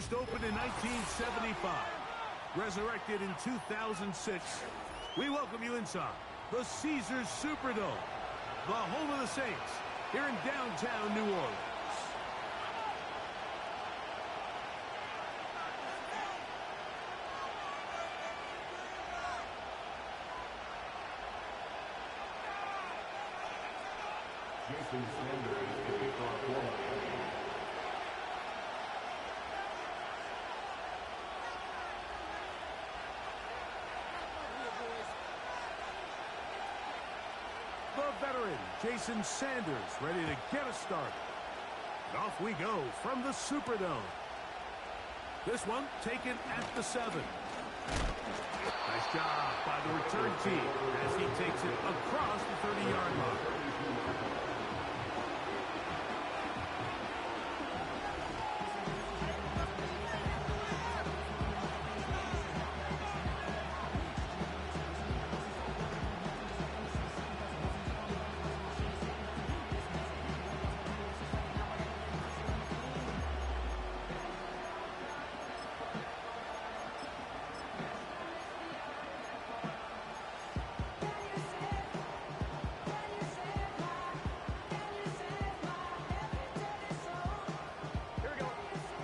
First opened in 1975, resurrected in 2006. We welcome you inside the Caesars Superdome, the home of the Saints, here in downtown New Orleans. Jason Sanders to kick off one. The veteran, Jason Sanders, ready to get us started. And off we go from the Superdome. This one taken at the 7. Nice job by the return team as he takes it across the 30-yard line.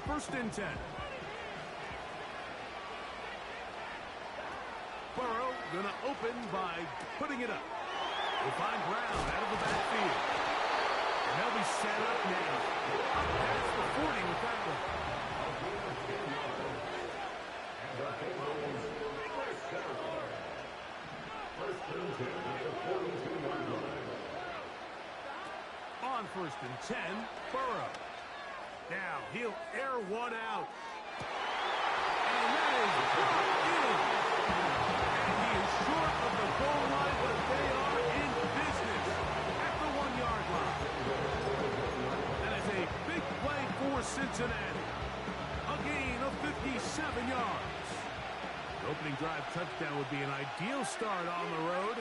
First and 10. Burrow gonna open by putting it up. We'll find Brown out of the backfield. And they'll be set up now. Up past the 40 with that one. On first and 10, Burrow. Now, he'll air one out. And that is brought in. And he is short of the goal line, but they are in business at the 1-yard line. That is a big play for Cincinnati. A gain of 57 yards. The opening drive touchdown would be an ideal start on the road.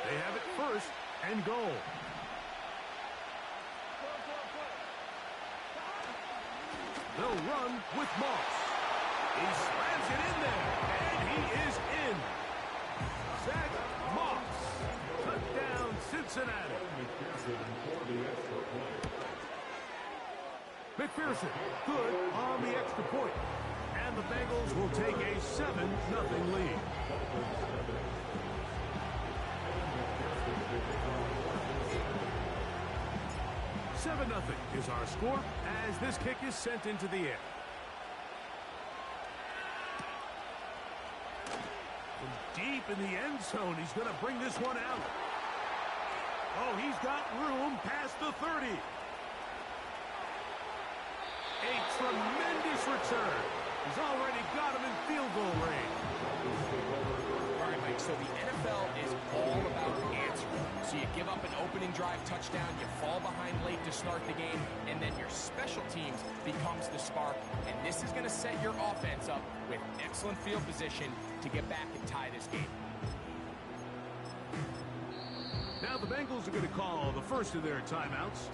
They have it first and goal. They'll run with Moss. He slams it in there, and he is in. Zach Moss. Touchdown, Cincinnati. McPherson, good on the extra point. And the Bengals will take a 7-0 lead. Nothing is our score as this kick is sent into the air. From deep in the end zone, he's going to bring this one out. Oh, he's got room past the 30. A tremendous return. He's already got him in field goal range. All right, Mike, so the NFL is all about answering. So you give up an opening drive touchdown, you fall behind late to start the game, and then your special teams becomes the spark. And this is going to set your offense up with excellent field position to get back and tie this game. Now the Bengals are going to call the first of their timeouts.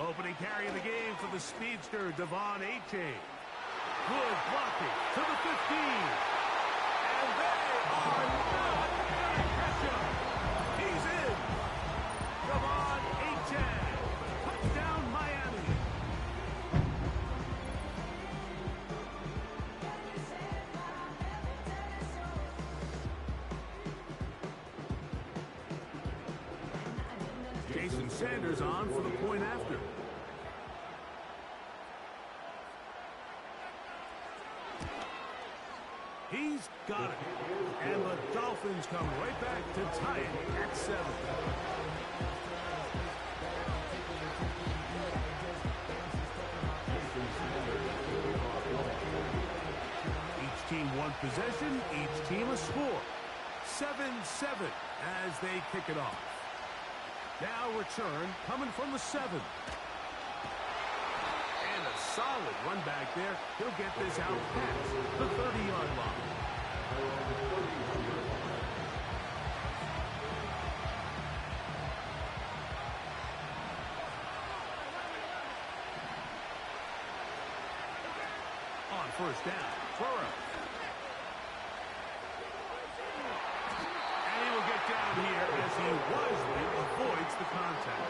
Opening carry of the game for the speedster, Devon Achane. Good blocking to the 15. And they are not going to catch him. He's in. Devon Achane. Touchdown, Miami. Jason Sanders on for the point after. He's got it. And the Dolphins come right back to tie it at 7. Each team one possession, each team a score. 7-7 as they kick it off. Now return coming from the 7. And a solid run back there. He'll get this out past the 30-yard line. On first down, Burrow. And he will get down here as he wisely avoids the contact.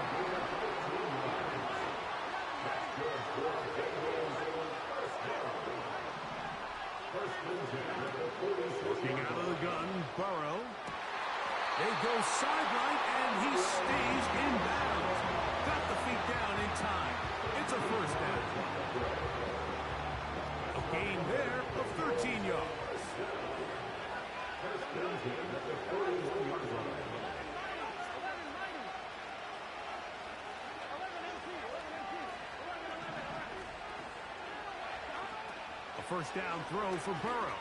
Working out of the gun, Burrow. They go sideline, and he stays in bounds. Got the feet down in time. It's a first down. A gain there of 13 yards. A first down throw for Burrow.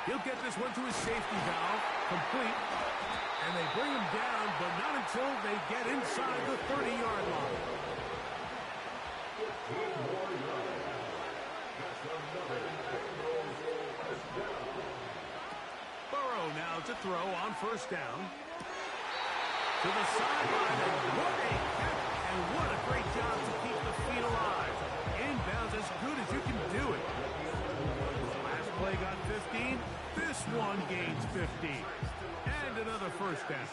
He'll get this one to his safety valve, complete. And they bring him down, but not until they get inside the 30-yard line. Burrow now to throw on first down. To the sideline, and what a catch, and what a great job to keep the feet alive. Inbounds as good as you can do it. Last play got 15. This one gains 15. And another first down.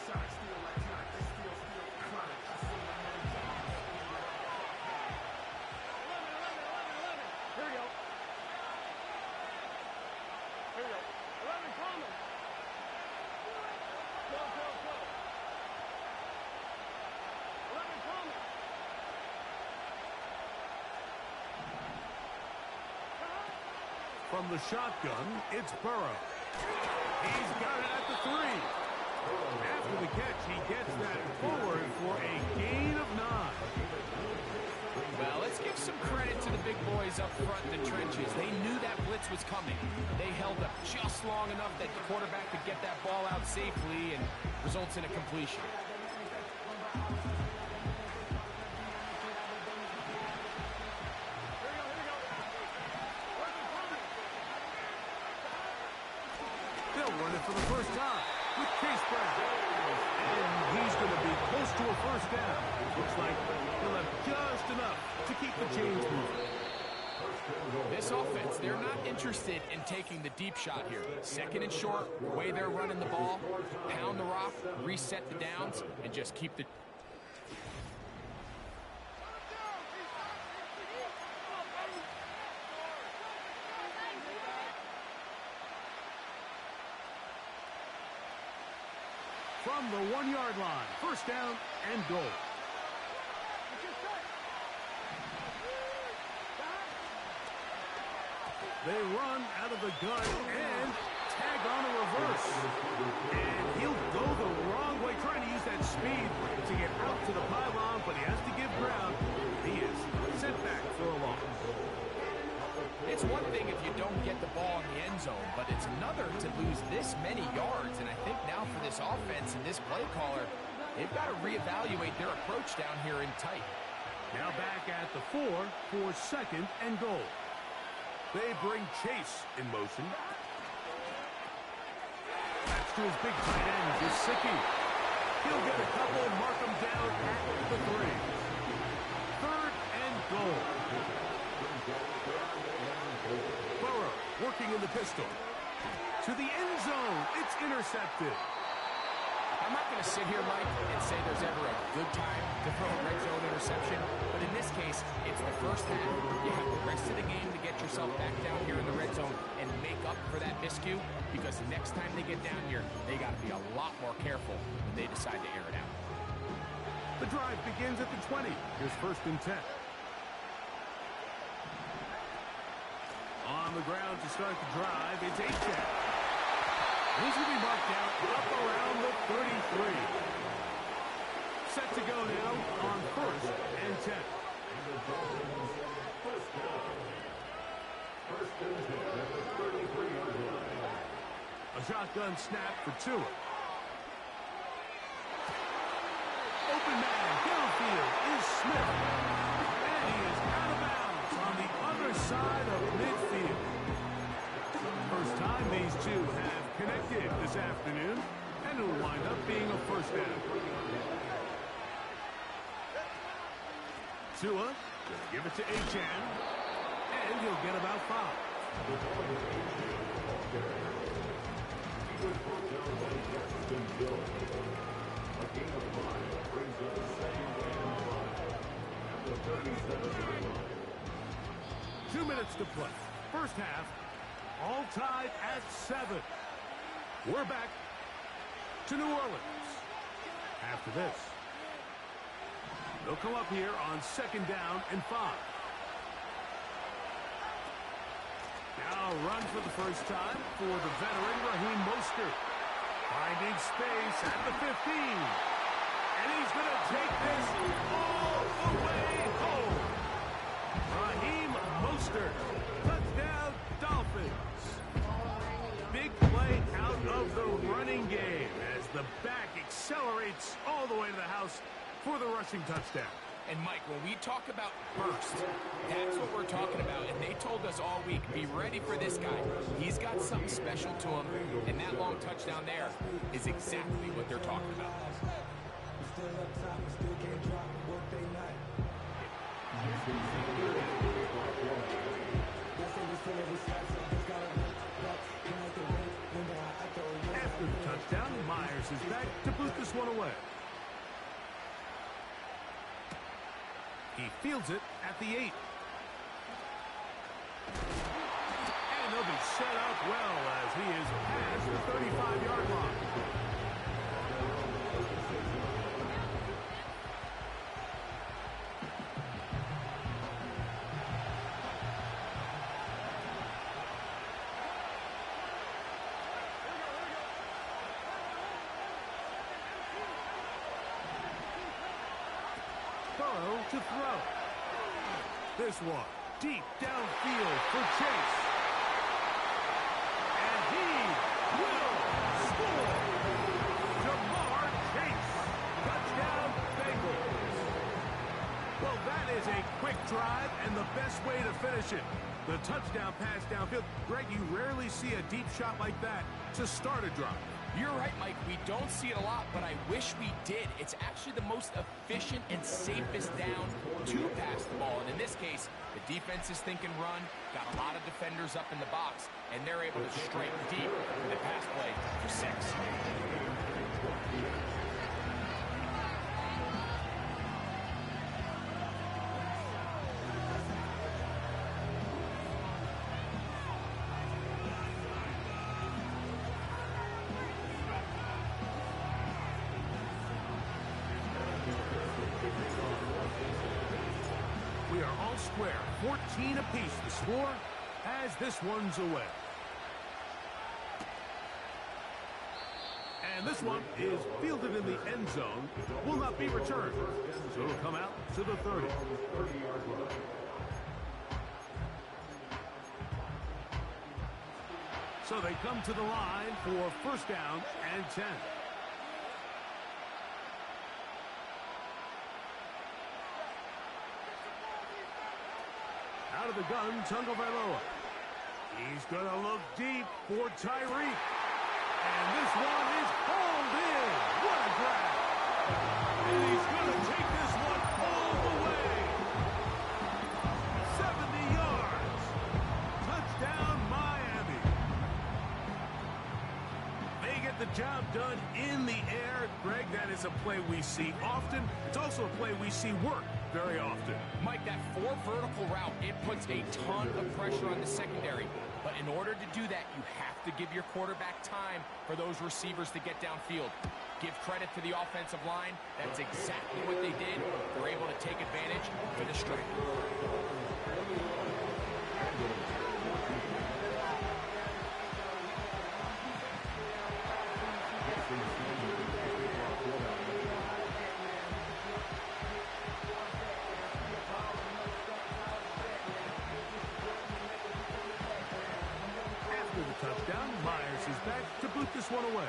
From the shotgun, it's Burrow. He's got it at the 3. After the catch, he gets that forward for a gain of 9. Well, let's give some credit to the big boys up front in the trenches. They knew that blitz was coming. They held up just long enough that the quarterback could get that ball out safely and results in a completion. For the first time with Chase Brown. And he's going to be close to a first down. Looks like he'll have just enough to keep the chains moving. This offense, they're not interested in taking the deep shot here. Second and short, the way they're running the ball, pound the rock, reset the downs, and just keep the... From the 1-yard line, first down and goal. They run out of the gun and tag on a reverse. And he'll go the wrong way, trying to use that speed to get out to the pylon, but he has to give ground. He is sent back for a loss. It's one thing if you don't get the ball in the end zone, but it's another to lose this many yards. And I think now for this offense and this play caller, they've got to reevaluate their approach down here in tight. Now back at the 4 for second and goal. They bring Chase in motion. That's to his big tight end, Gesicki. He'll get a couple, mark him down at the 3. Third and goal. Burrow working in the pistol. To the end zone. It's intercepted. I'm not going to sit here, Mike, and say there's ever a good time to throw a red zone interception, but in this case, it's the first half. You have the rest of the game to get yourself back down here in the red zone and make up for that miscue, because the next time they get down here, they got to be a lot more careful when they decide to air it out. The drive begins at the 20. Here's first and 10. On the ground to start the drive, it's H-Jack. He's going to be marked out up around the 33. Set to go now on first and 10. A shotgun snap for Tua. Open man downfield is Smith. And he is out of bounds on the other side of midfield. First time these two have connected this afternoon, and it'll wind up being a first down. Tua will give it to Achane, and he'll get about 5. A gain of 5 brings up the second and 5 at the 37-yard line. 2 minutes to play. First half, all tied at 7. We're back to New Orleans. After this, they'll come up here on 2nd down and 5. Now run for the first time for the veteran Raheem Mostert. Finding space at the 15. And he's going to take this all the way home. Raheem Mostert. Touchdown, Dolphins. Big play out of the running game as the back accelerates all the way to the house for the rushing touchdown. And, Mike, when we talk about burst, that's what we're talking about. And they told us all week, be ready for this guy. He's got something special to him. And that long touchdown there is exactly what they're talking about. After the touchdown, Myers is back to boot this one away. He fields it at the 8. And he'll be set up well as he is past the 35-yard line. To throw. This one deep downfield for Chase. And he will score. Jamar Chase. Touchdown, Bengals. Well, that is a quick drive and the best way to finish it. The touchdown pass downfield. Greg, you rarely see a deep shot like that to start a drive. You're right, Mike. We don't see it a lot, but I wish we did. It's actually the most efficient and safest down to pass the ball. And in this case, the defense is thinking run, got a lot of defenders up in the box, and they're able to strike deep with the pass play for 6. We are all square, 14 apiece the score as this one's away. And this one is fielded in the end zone, will not be returned. So it'll come out to the 30. So they come to the line for first down and 10. Out of the gun, Tagovailoa. He's going to look deep for Tyreek. And this one is hauled in. What a grab. And he's going to take this one all the way. 70 yards. Touchdown, Miami. They get the job done in the air. Greg, that is a play we see often. It's also a play we see work very often. Mike, that 4 vertical route, it puts a ton of pressure on the secondary. But in order to do that, you have to give your quarterback time for those receivers to get downfield. Give credit to the offensive line. That's exactly what they did. They're able to take advantage for the strike. Touchdown. Myers is back to boot this one away.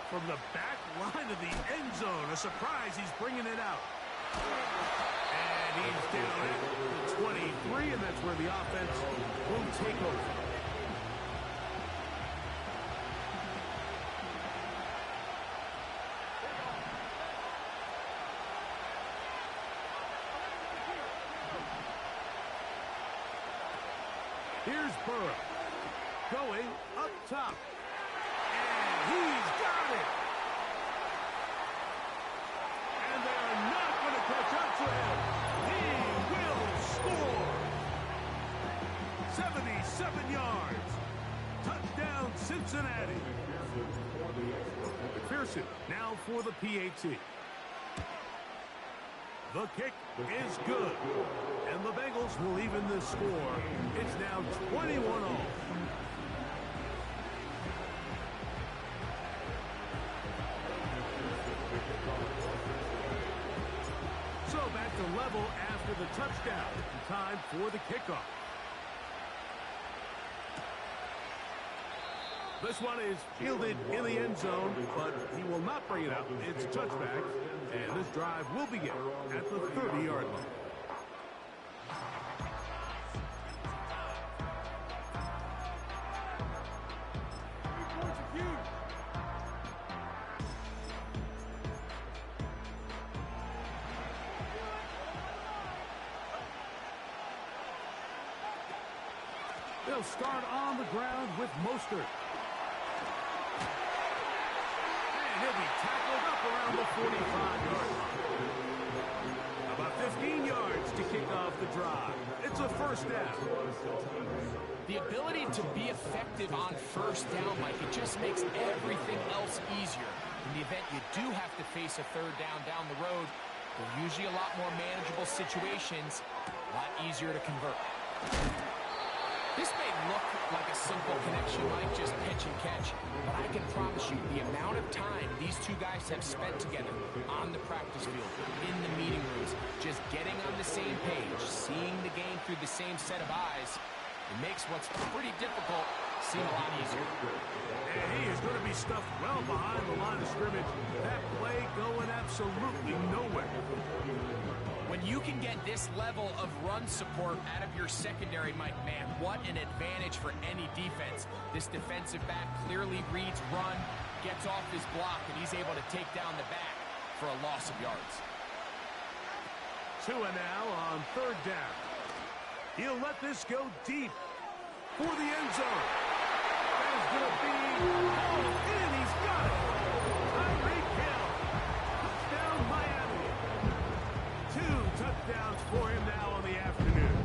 From the back line of the end zone, a surprise, he's bringing it out. And he's down at the 23, and that's where the offense will take over. Here's Burrow going up top. And he's got it. And they are not going to catch up to him. He will score. 77 yards. Touchdown, Cincinnati. McPherson now for the PAT. The kick is good. And the Bengals will even the score. It's now 21-all. So back to level after the touchdown. Time for the kickoff. This one is fielded in the end zone, but he will not bring it out. It's touchback, and this drive will begin at the 30-yard line. They'll start on the ground with Mostert. And he'll be tackled up around the 45-yard line. About 15 yards to kick off the drive. It's a first down. The ability to be effective on first down, Mike, it just makes everything else easier. In the event you do have to face a third down the road, they're usually a lot more manageable situations, a lot easier to convert. This may look like a simple connection, Mike, just pitch and catch. But I can promise you, the amount of time these two guys have spent together on the practice field, in the meeting rooms, just getting on the same page, seeing the game through the same set of eyes, it makes what's pretty difficult seem a lot easier. And he is going to be stuffed well behind the line of scrimmage. That play going absolutely nowhere. When you can get this level of run support out of your secondary, Mike, man, what an advantage for any defense. This defensive back clearly reads run, gets off his block, and he's able to take down the back for a loss of yards. Tua now on third down. He'll let this go deep for the end zone. That is going to be hauled in. He's got it. Tyreek Hill. Touchdown, Miami. 2 touchdowns for him now on the afternoon.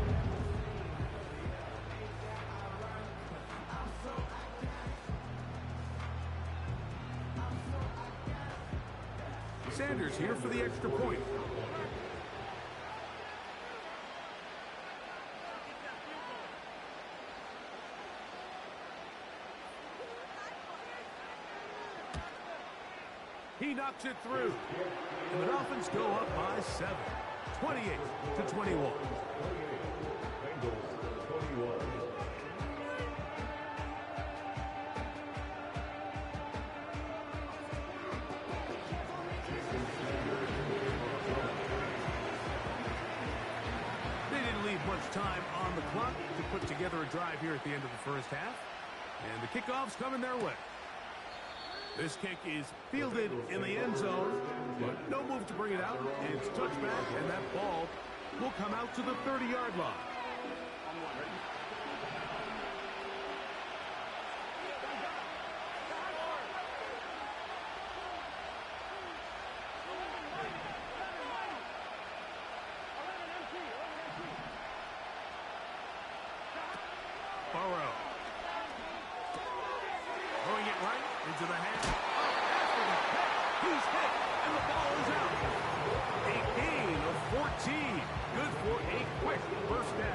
Sanders here for the extra point. He knocks it through. And the Dolphins go up by 7. 28-21. They didn't leave much time on the clock to put together a drive here at the end of the first half. And the kickoff's coming their way. This kick is fielded in the end zone, but no move to bring it out. It's touchback, and that ball will come out to the 30-yard line. Burrow. Throwing it right into the hands. After the pick, he's hit, and the ball is out. A gain of 14. Good for a quick first down.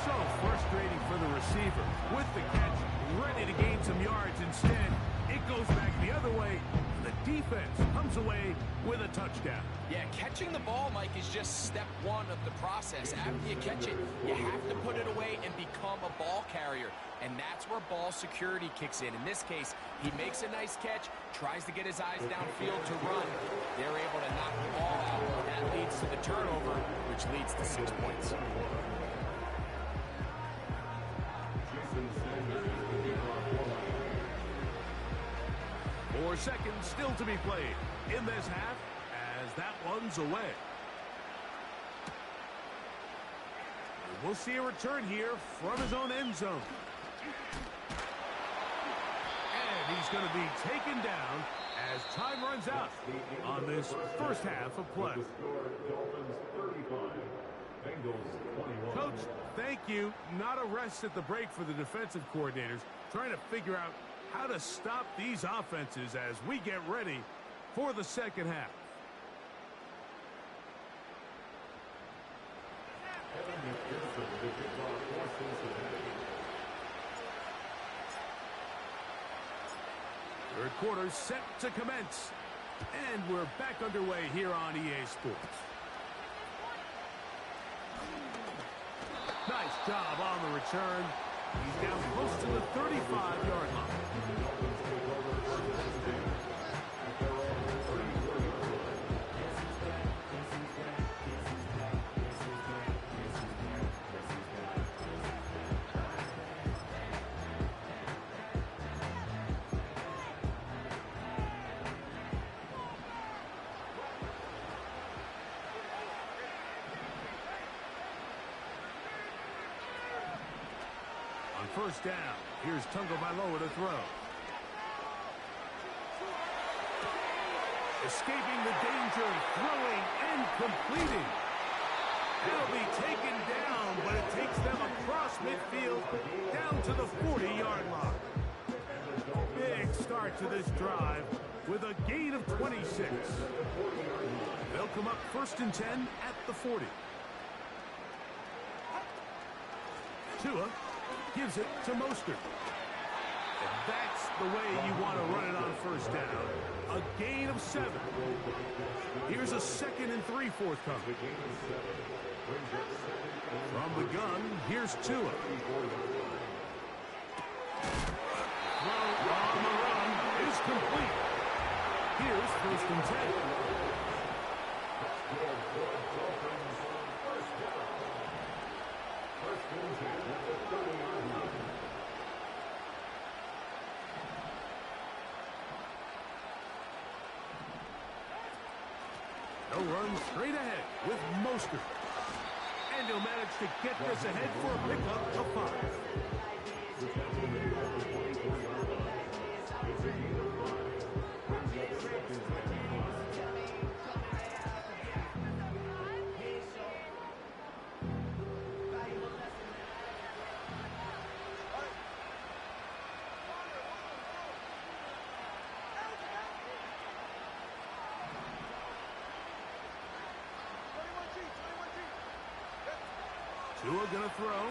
So frustrating for the receiver. With the catch, ready to gain some yards. Instead, it goes back the other way. The defense comes away with a touchdown. Yeah, catching the ball, Mike, is just step one of the process. After you catch it, you have to put it away and become a ball carrier. And that's where ball security kicks in. In this case, he makes a nice catch, tries to get his eyes downfield to run. They're able to knock the ball out. That leads to the turnover, which leads to 6 points. Four seconds still to be played in this half as that one's away. And we'll see a return here from his own end zone. And he's going to be taken down as time runs out on this first half of play. Coach, thank you. Not a rest at the break for the defensive coordinators, trying to figure out how to stop these offenses as we get ready for the second half. Third quarter set to commence. And we're back underway here on EA Sports. Nice job on the return. He's down close to the 35-yard line. First down. Here's Tagovailoa to throw. Escaping the danger, throwing and completing. He'll be taken down, but it takes them across midfield down to the 40-yard line. Big start to this drive with a gain of 26. They'll come up first and 10 at the 40. Tua gives it to Mostert. And that's the way you want to run it on first down. A gain of 7. Here's a 2nd and 3 forthcoming. From the gun, here's Tua. Throw on the run is complete. Here's first and 10. No run straight ahead with Mostert. And he'll manage to get this ahead for a pickup of 5. Tua gonna throw.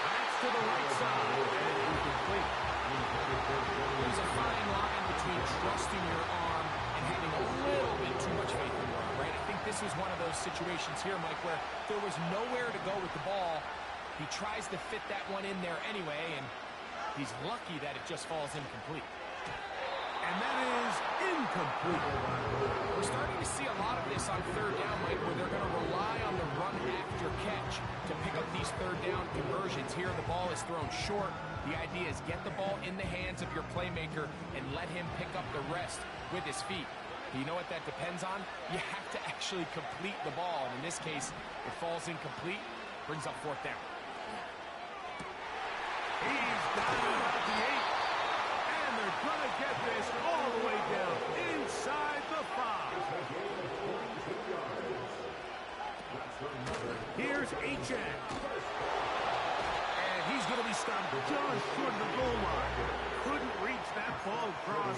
That's to the right side. And incomplete. There's a fine line between trusting your arm and having a little bit too much faith in your arm, right? I think this was one of those situations here, Mike, where there was nowhere to go with the ball. He tries to fit that one in there anyway, and he's lucky that it just falls incomplete. And that is incomplete. We're starting to see a lot of this on third down, Mike, where they're going to rely on the run after catch to pick up these third down conversions. Here, the ball is thrown short. The idea is get the ball in the hands of your playmaker and let him pick up the rest with his feet. You know what that depends on? You have to actually complete the ball. And in this case, it falls incomplete, brings up fourth down. He's down at the 8. They're going to get this all the way down inside the 5. Here's Achane. And he's going to be stopped just short of the goal line. Couldn't reach that ball across,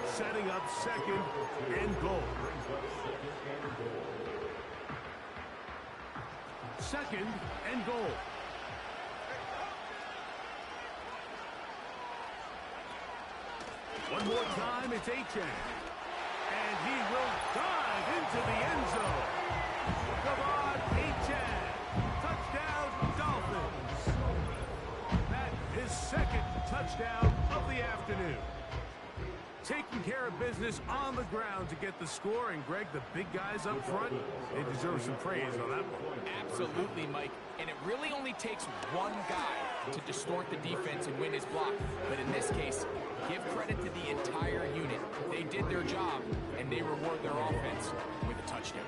setting up 2nd and goal. second and goal. One more time, it's Achane. And he will dive into the end zone. Come on, Achane. Touchdown, Dolphins. That is second touchdown of the afternoon. Taking care of business on the ground to get the score. And, Greg, the big guys up front, they deserve some praise on that one. Absolutely, Mike. And it really only takes one guy to distort the defense and win his block. But in this case, give credit to the entire unit. They did their job, and they reward their offense with a touchdown.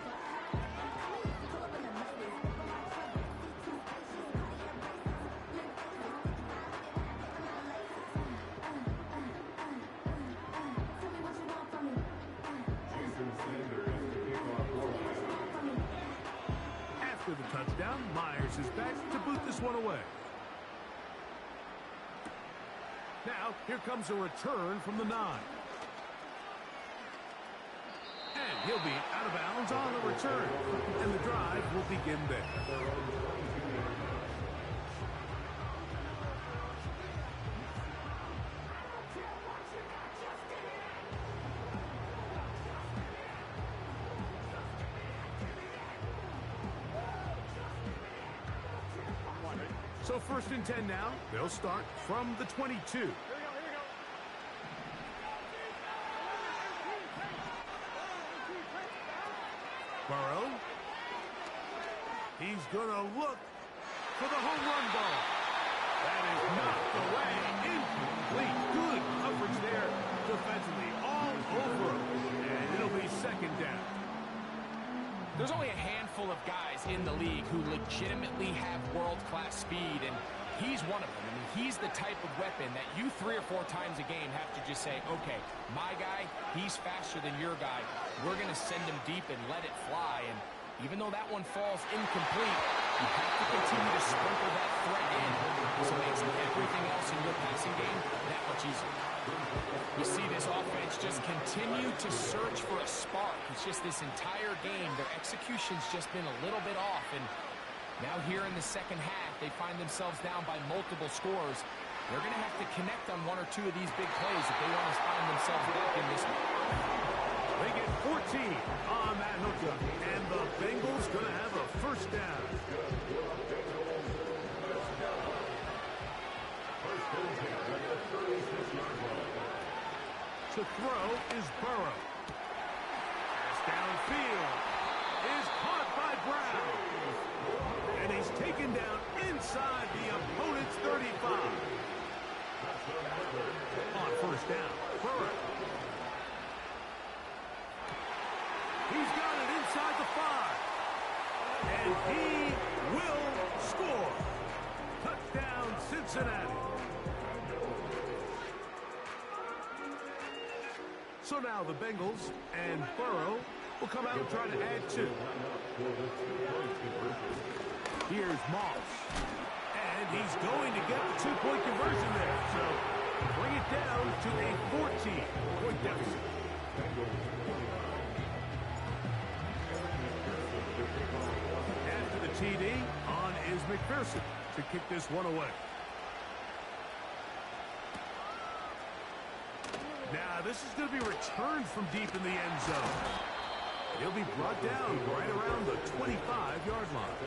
After the touchdown, Myers is back to boot this one away. Now, here comes a return from the 9. And he'll be out of bounds on the return. And the drive will begin there. So 1st and 10 now. They'll start from the 22. Burrow. He's going to look for the home run ball. That is knocked away. Incomplete. Good coverage there defensively. All over him. And it'll be second down. There's only a handful of guys in the league who legitimately have world-class speed, and he's one of them. I mean, he's the type of weapon that you 3 or 4 times a game have to just say, okay, my guy, he's faster than your guy. We're going to send him deep and let it fly. And even though that one falls incomplete, you have to continue to sprinkle that threat in, so it makes everything else in your passing game that much easier. You see this offense just continue to search for a spark. It's just this entire game, their execution's just been a little bit off. And now here in the second half, they find themselves down by multiple scores. They're going to have to connect on 1 or 2 of these big plays if they want to find themselves back in this one. They get 14 on that hookup. And the Bengals going to have a first down. To throw is Burrow. Pass downfield is caught by Brown. And he's taken down inside the opponent's 35. On first down, Burrow. He's got it inside the 5. And he will score. Touchdown, Cincinnati. So now the Bengals and Burrow will come out and try to add 2. Here's Moss. And he's going to get the 2-point conversion there. So bring it down to a 14-point deficit. After the TD, on is McPherson to kick this one away. Now, this is going to be returned from deep in the end zone. He'll be brought down right around the 25-yard line.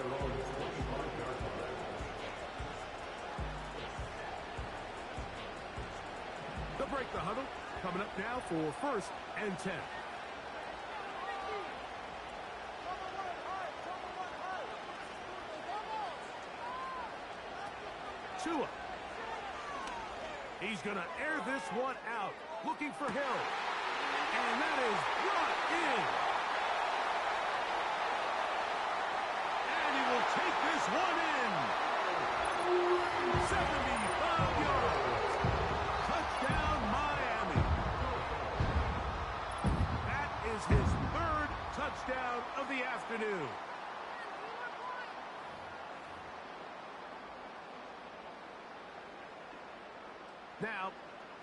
They'll break the huddle. Coming up now for 1st and 10. Tua. He's going to air this one out. Looking for Hill. And that is brought in. And he will take this one in. 75 yards. Touchdown, Miami. That is his 3rd touchdown of the afternoon. Now,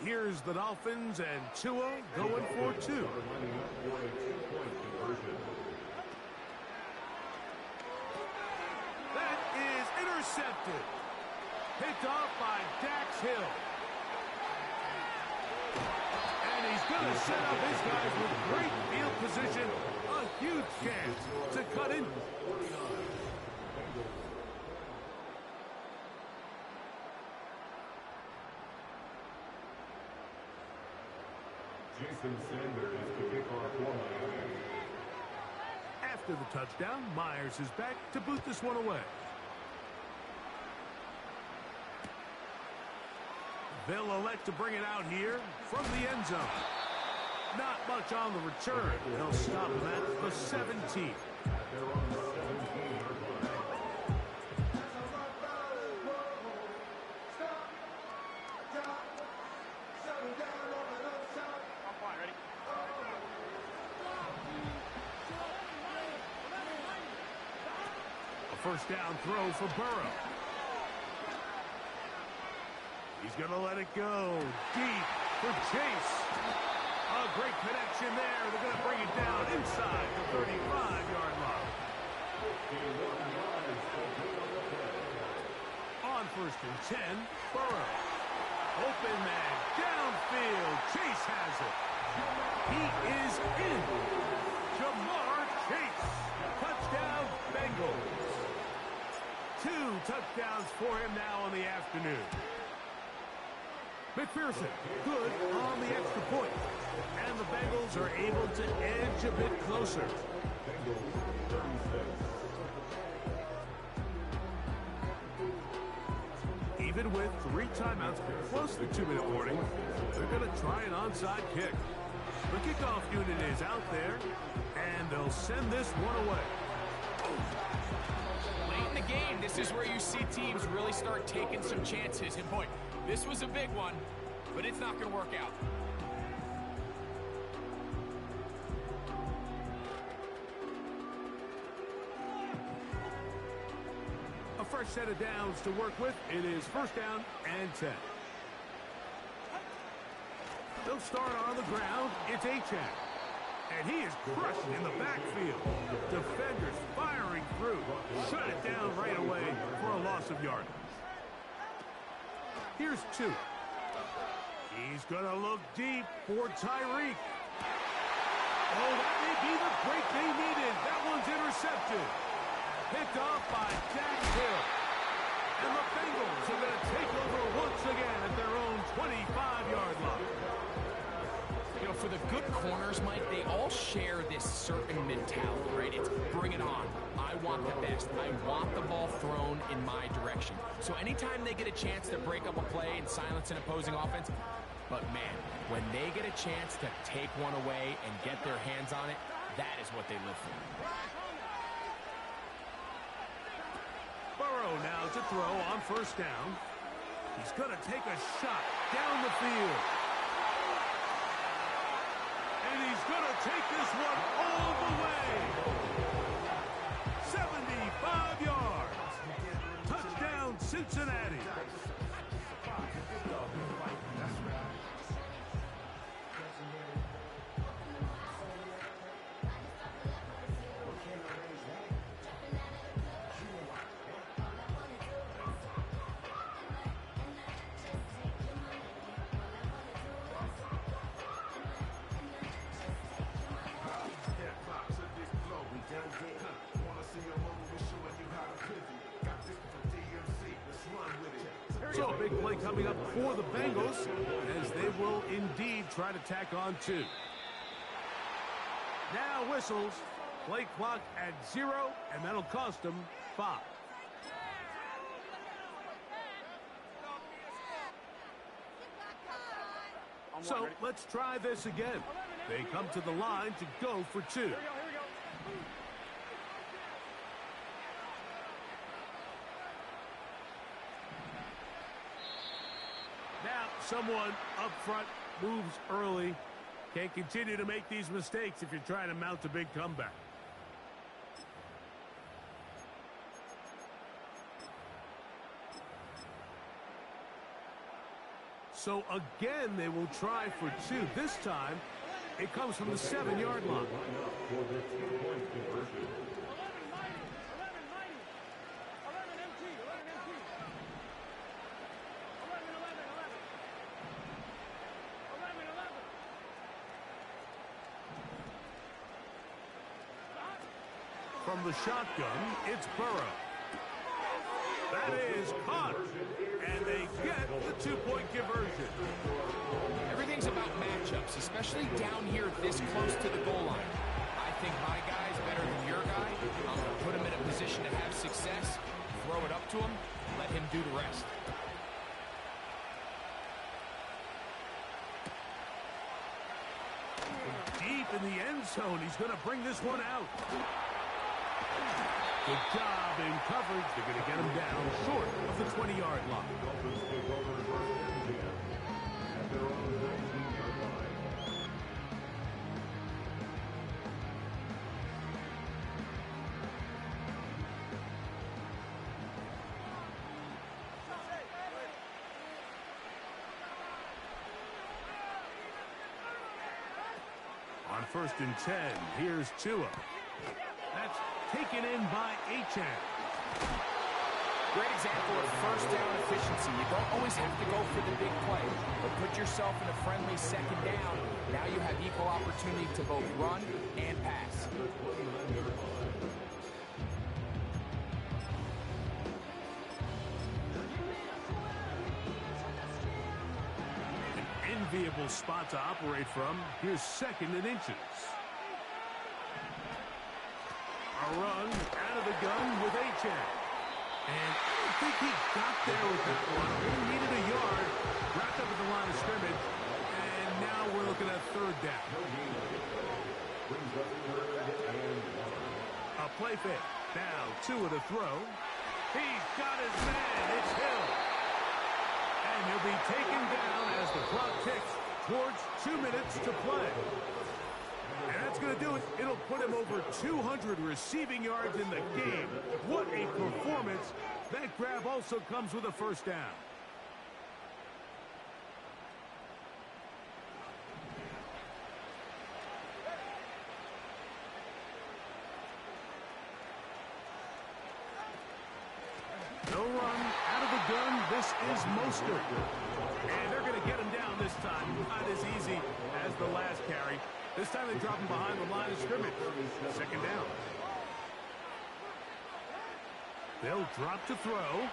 here's the Dolphins and Tua going for 2. That Picked off by Dax Hill. And he's going to set up his guys with great field position. A huge chance to cut in. Jason Sanders to kick off one. After the touchdown, Myers is back to boot this one away. They'll elect to bring it out here from the end zone. Not much on the return. They'll stop him at the 17. They're on the 17-yard line. A first down throw for Burrow. He's going to let it go deep for Chase. A great connection there. They're going to bring it down inside the 35-yard line. On first and 10, Burrow. Open man, downfield. Chase has it. He is in. Jamar Chase. Touchdown, Bengals. 2 touchdowns for him now on the afternoon. McPherson, good on the extra point. And the Bengals are able to edge a bit closer. Even with 3 timeouts, close to the 2-minute warning, they're going to try an onside kick. The kickoff unit is out there, and they'll send this one away. Late in the game, this is where you see teams really start taking some chances. And boy, this was a big one, but it's not going to work out. A fresh set of downs to work with. It is first down and 10. They'll start on the ground. It's Achane. And he is crushed in the backfield. Defenders firing through. Shut it down right away for a loss of yardage. Here's 2. He's going to look deep for Tyreek. Oh, that may be the break they needed. That one's intercepted. Picked off by Dax Hill. And the Bengals are going to take over once again at their own 25-yard line. You know, for the good corners, Mike, they all share this certain mentality, right? It's bring it on. I want the best. I want the ball thrown in my direction. So anytime they get a chance to break up a play and silence an opposing offense, but man, when they get a chance to take one away and get their hands on it, that is what they live for. Burrow now to throw on first down. He's going to take a shot down the field. And he's going to take this one all the way. 75 yards. Touchdown, Cincinnati. So a big play coming up for the Bengals as they will indeed try to tack on 2. Now whistles. Play clock at 0, and that'll cost them 5. So let's try this again. They come to the line to go for 2. Now, someone up front moves early. Can't continue to make these mistakes if you're trying to mount a big comeback. So again, they will try for 2. This time, it comes from the 7-yard line. From the shotgun, it's Burrow. That is caught. And they get the two-point conversion. Everything's about matchups, especially down here this close to the goal line. I think my guy's better than your guy. I'm going to put him in a position to have success, throw it up to him, let him do the rest. Deep in the end zone, he's going to bring this one out. Good job in coverage. They're going to get him down short of the 20-yard line. On 1st and 10, here's Tua. That's taken in by Achane. Great example of first down efficiency. You don't always have to go for the big play, but put yourself in a friendly second down. Now you have equal opportunity to both run and pass. An enviable spot to operate from. Here's 2nd and inches. A run out of the gun with Achane. And I don't think he got there with that one. He needed a yard. Wrapped up at the line of scrimmage. And now we're looking at 3rd down. A play fake. Now Tua to throw. He's got his man. It's Hill. And he'll be taken down as the clock ticks towards 2 minutes to play. And that's going to do it. It'll put him over 200 receiving yards in the game. What a performance. That grab also comes with a 1st down. No run out of the gun. This is Mostert. And they're going to get him down this time. Not as easy as the last carry. This time they drop him behind the line of scrimmage. 2nd down. They'll drop to throw.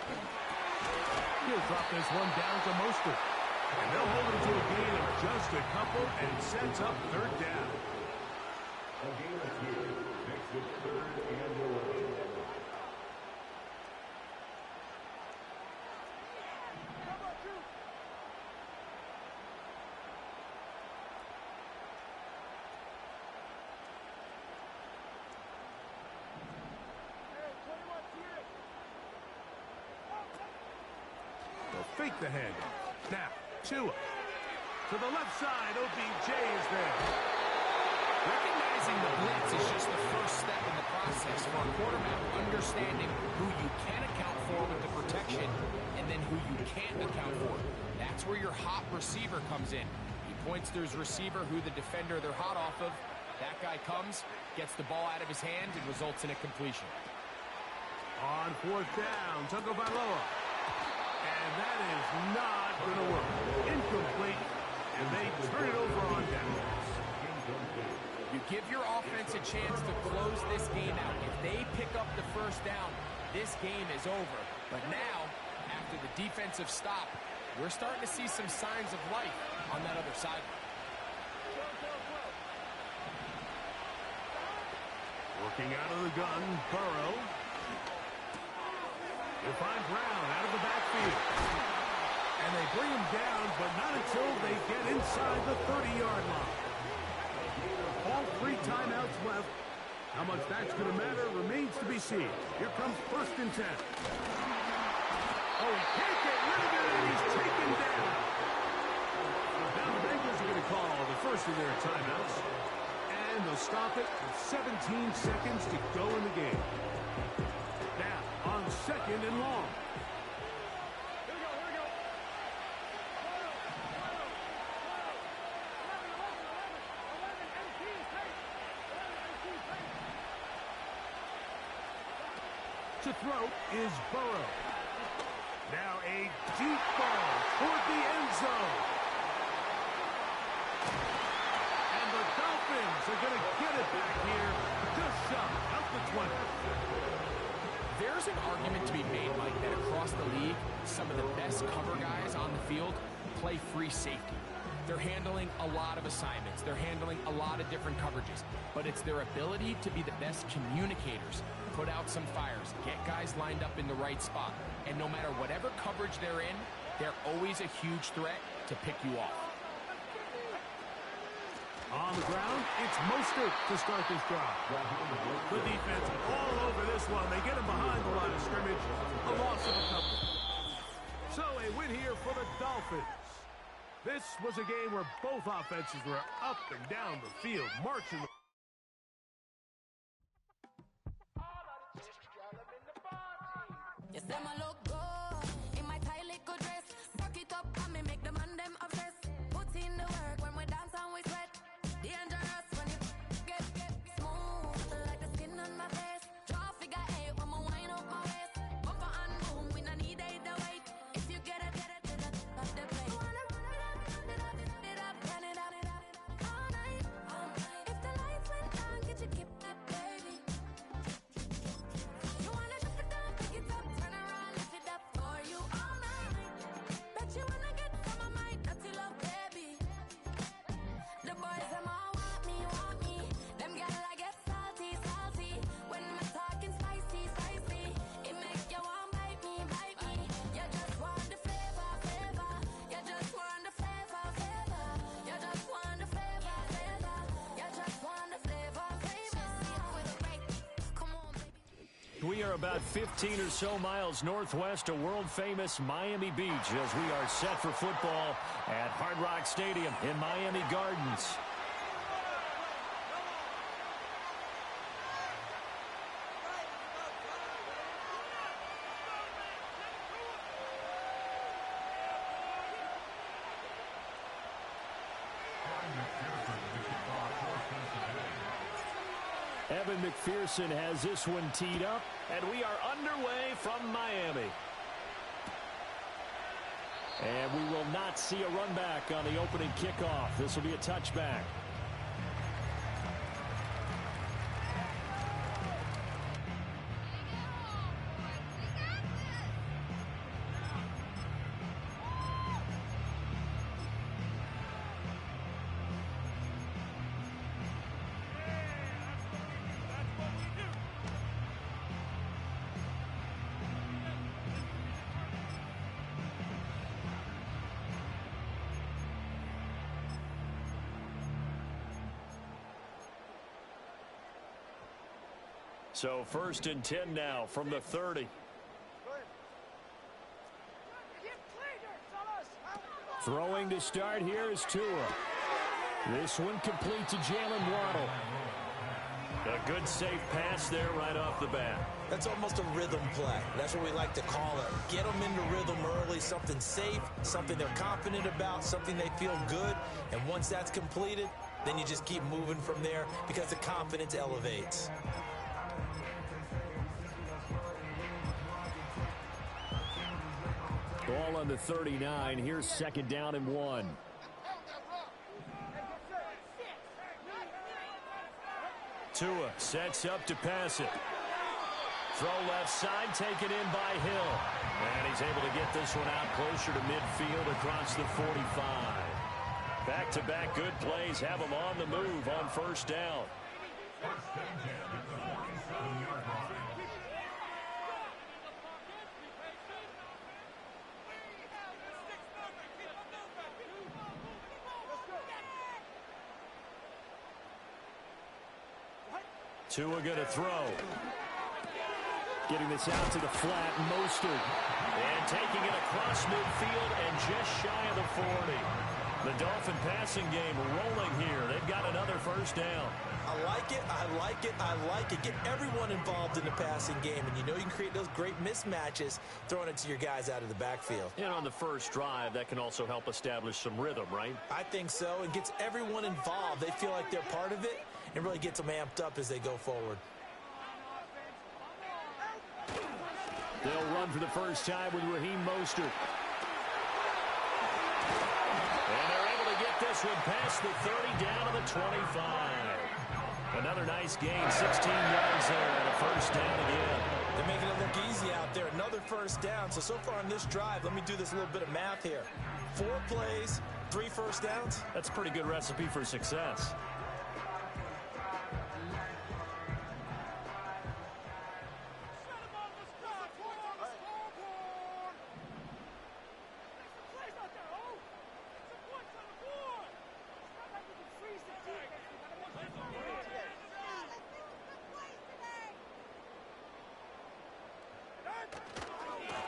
He'll drop this one down to Mostert. And they'll hold him to a gain of just a couple and sets up 3rd down. A gain of 2 makes it 3rd and 11. Fake the handoff. Now, Tua. To the left side, OBJ is there. Recognizing the blitz is just the first step in the process for a quarterback, understanding who you can account for with the protection and then who you can't account for. That's where your hot receiver comes in. He points to his receiver, who the defender they're hot off of. That guy comes, gets the ball out of his hand, and results in a completion. On 4th down, Tagovailoa. And that is not going to work. Incomplete, and they turn it over on downs. You give your offense a chance to close this game out. If they pick up the 1st down, this game is over. But now, after the defensive stop, we're starting to see some signs of life on that other side. Working out of the gun, Burrow. They'll find Brown out of the backfield. And they bring him down, but not until they get inside the 30-yard line. All 3 timeouts left. How much that's going to matter remains to be seen. Here comes 1st and 10. Oh, he can't get rid of it, and he's taken down. Now the Bengals are going to call the first of their timeouts. And they'll stop it with 17 seconds to go in the game. Now, on 2nd and long. To throw is Burrow. Now a deep ball toward the end zone. And the Dolphins are going to get it back here just shy of the 20. there's an argument to be made, Mike, that across the league, some of the best cover guys on the field play free safety. They're handling a lot of assignments. They're handling a lot of different coverages. But it's their ability to be the best communicators, put out some fires, get guys lined up in the right spot. And no matter whatever coverage they're in, they're always a huge threat to pick you off. On the ground, it's Mostert to start this drive. The defense all over this one. They get him behind the line of scrimmage. A loss of a couple. So a win here for the Dolphins. This was a game where both offenses were up and down the field, marching. Yes, them a look good in my tight little dress. Rock it up and me make the man them obsessed. Put in the work when we dance and we sweat. Dangerous when you get smooth like the skin on my face. Draw figure eight when me wind up my waist. Bumper and boom, we no need either wait. If you get it to the top of the plate. Wanna run it up, turn it up all night. If the lights went down, get you keep that baby. You wanna drop it down, pick it up, turn around, lift it up for you all night. Bet you wanna get some of my dirty love, baby. The boys them all want me. Them gyal I get salty. When me talking spicy. It make you want bite me. You just want the flavor. You just want the flavor. You just want the flavor. You just want the flavor. Come on, baby. We are about 15 or so miles northwest of world-famous Miami Beach as we are set for football at Hard Rock Stadium in Miami Gardens. Evan McPherson has this one teed up, and we are underway from Miami. And we will not see a run back on the opening kickoff. This will be a touchback. So 1st and 10 now from the 30. Throwing to start here is Tua. This one complete to Jalen Waddle. A good safe pass there right off the bat. That's almost a rhythm play. That's what we like to call it. Get them into rhythm early, something safe, something they're confident about, something they feel good. And once that's completed, then you just keep moving from there because the confidence elevates. Ball on the 39. Here's 2nd down and 1. Tua sets up to pass it. Throw left side, taken in by Hill. And he's able to get this one out closer to midfield across the 45. Back-to-back good plays have him on the move on 1st down. Tua going to throw. Getting this out to the flat, Mostert. And taking it across midfield and just shy of the 40. The Dolphin passing game rolling here. They've got another 1st down. I like it. Get everyone involved in the passing game. And you know you can create those great mismatches throwing it to your guys out of the backfield. And on the first drive, that can also help establish some rhythm, right? I think so. It gets everyone involved. They feel like they're part of it and really gets them amped up as they go forward. They'll run for the first time with Raheem Mostert. And they're able to get this one past the 30 down to the 25. Another nice gain, 16 yards there and a 1st down again. They're making it look easy out there. Another first down. So far on this drive, let me do this little bit of math here. 4 plays, 3 first downs. That's a pretty good recipe for success.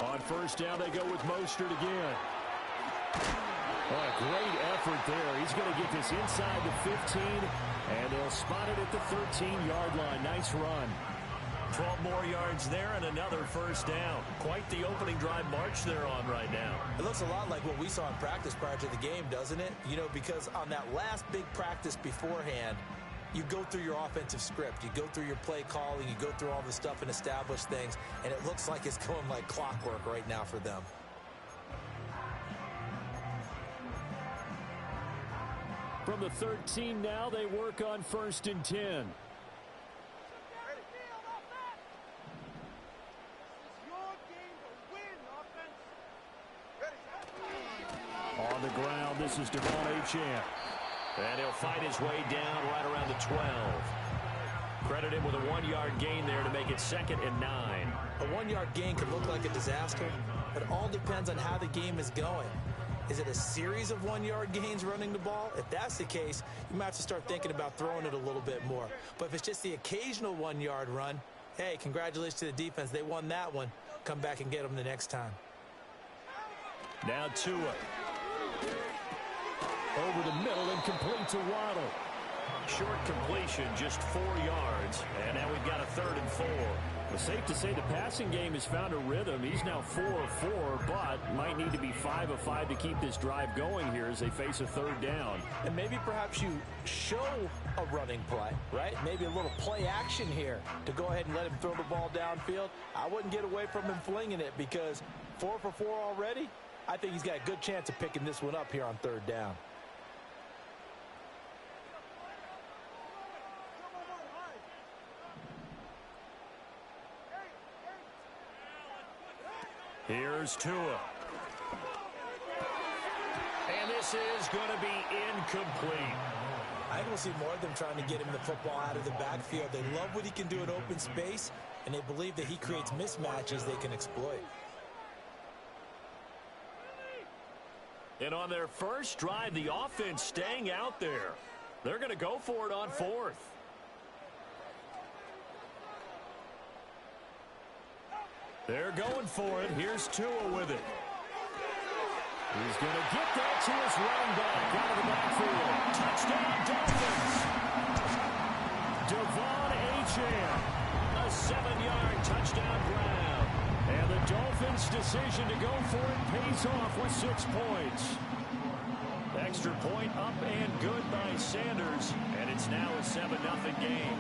On first down, they go with Mostert again. Oh, a great effort there. He's going to get this inside the 15, and they'll spot it at the 13-yard line. Nice run. 12 more yards there and another first down. Quite the opening drive march they're on right now. It looks a lot like what we saw in practice prior to the game, doesn't it? You know, because on that last big practice beforehand, you go through your offensive script. You go through your play calling. You go through all the stuff and establish things. And it looks like it's going like clockwork right now for them. From the 13 now, they work on 1st and 10. On the ground, this is Devon Achane. And he'll fight his way down right around the 12. Credit him with a 1-yard gain there to make it 2nd and 9. A 1-yard gain could look like a disaster, but it all depends on how the game is going. Is it a series of 1-yard gains running the ball? If that's the case, you might have to start thinking about throwing it a little bit more. But if it's just the occasional 1-yard run, hey, congratulations to the defense. They won that one. Come back and get them the next time. Now Tua. Over the middle and complete to Waddle. Short completion, just 4 yards. And now we've got a 3rd and 4. It's safe to say the passing game has found a rhythm. He's now 4 of 4, but might need to be 5 of 5 to keep this drive going here as they face a 3rd down. And maybe perhaps you show a running play, right? Maybe a little play action here to go ahead and let him throw the ball downfield. I wouldn't get away from him flinging it because 4 for 4 already. I think he's got a good chance of picking this one up here on 3rd down. Here's Tua. And this is going to be incomplete. I think we'll see more of them trying to get him the football out of the backfield. They love what he can do in open space, and they believe that he creates mismatches they can exploit. And on their first drive, the offense staying out there. They're going to go for it on 4th. They're going for it. Here's Tua with it. He's going to get that to his running back out of the backfield. Touchdown, Dolphins. Devon Achane, a 7-yard touchdown grab. And the Dolphins' decision to go for it pays off with 6 points. Extra point up and good by Sanders. And it's now a 7-0 game.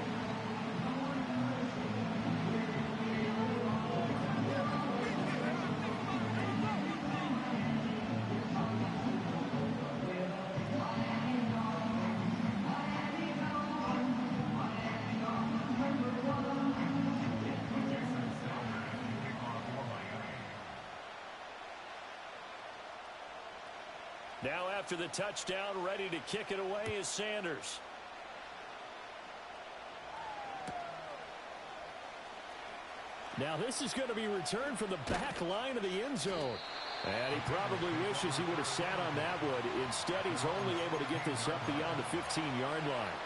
Now after the touchdown, ready to kick it away is Sanders. Now this is going to be returned from the back line of the end zone. And he probably wishes he would have sat on that one. Instead, he's only able to get this up beyond the 15-yard line.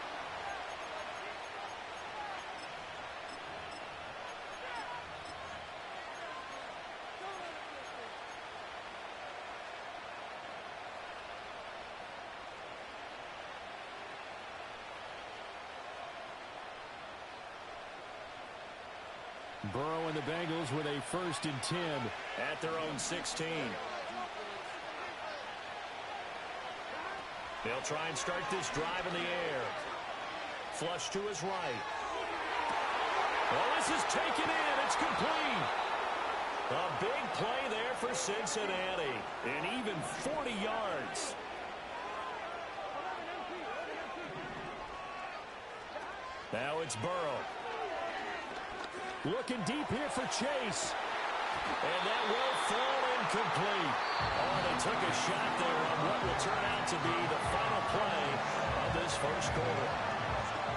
Burrow and the Bengals with a 1st and 10 at their own 16. They'll try and start this drive in the air. Flush to his right. Well, this is taken in. It's complete. A big play there for Cincinnati. And even 40 yards. Now it's Burrow. Looking deep here for Chase. And that will fall incomplete. Oh, they took a shot there on what will turn out to be the final play of this first quarter.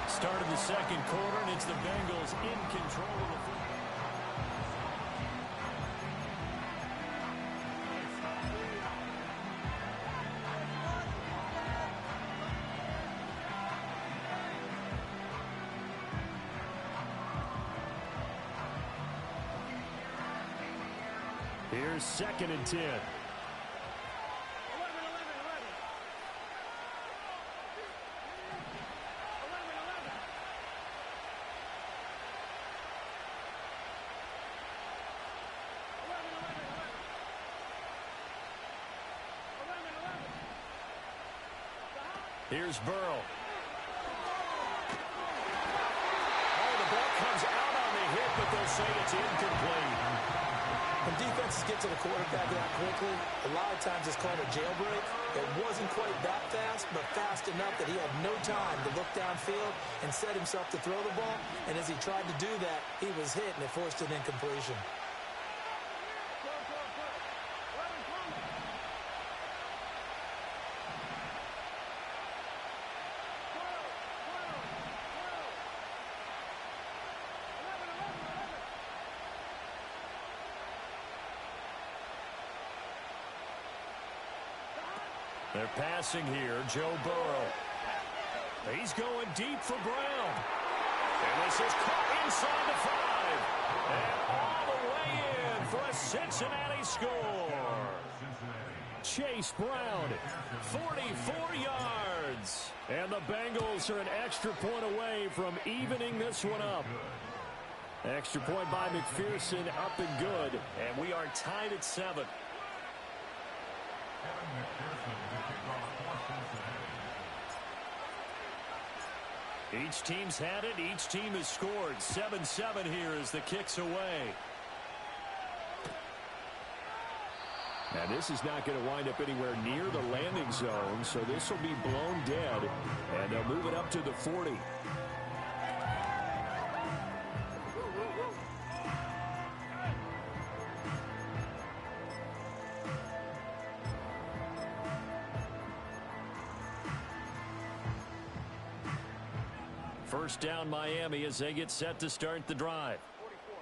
Start of the second quarter, and it's the Bengals in control of the football. Here's 2nd and 10. Here's Burrow. Oh, the ball comes out on the hit, but they'll say it's incomplete. When defenses get to the quarterback that quickly, a lot of times it's called a jailbreak. It wasn't quite that fast, but fast enough that he had no time to look downfield and set himself to throw the ball. And as he tried to do that, he was hit, and it forced an incompletion. They're passing here, Joe Burrow. He's going deep for Brown. And this is caught inside the 5. And all the way in for a Cincinnati score. Chase Brown, 44 yards. And the Bengals are an extra point away from evening this one up. Extra point by McPherson, up and good. And we are tied at 7. Each team's had it. Each team has scored. 7-7 here as the kick's away. Now, this is not going to wind up anywhere near the landing zone, so this will be blown dead, and they'll move it up to the 40. First down Miami as they get set to start the drive.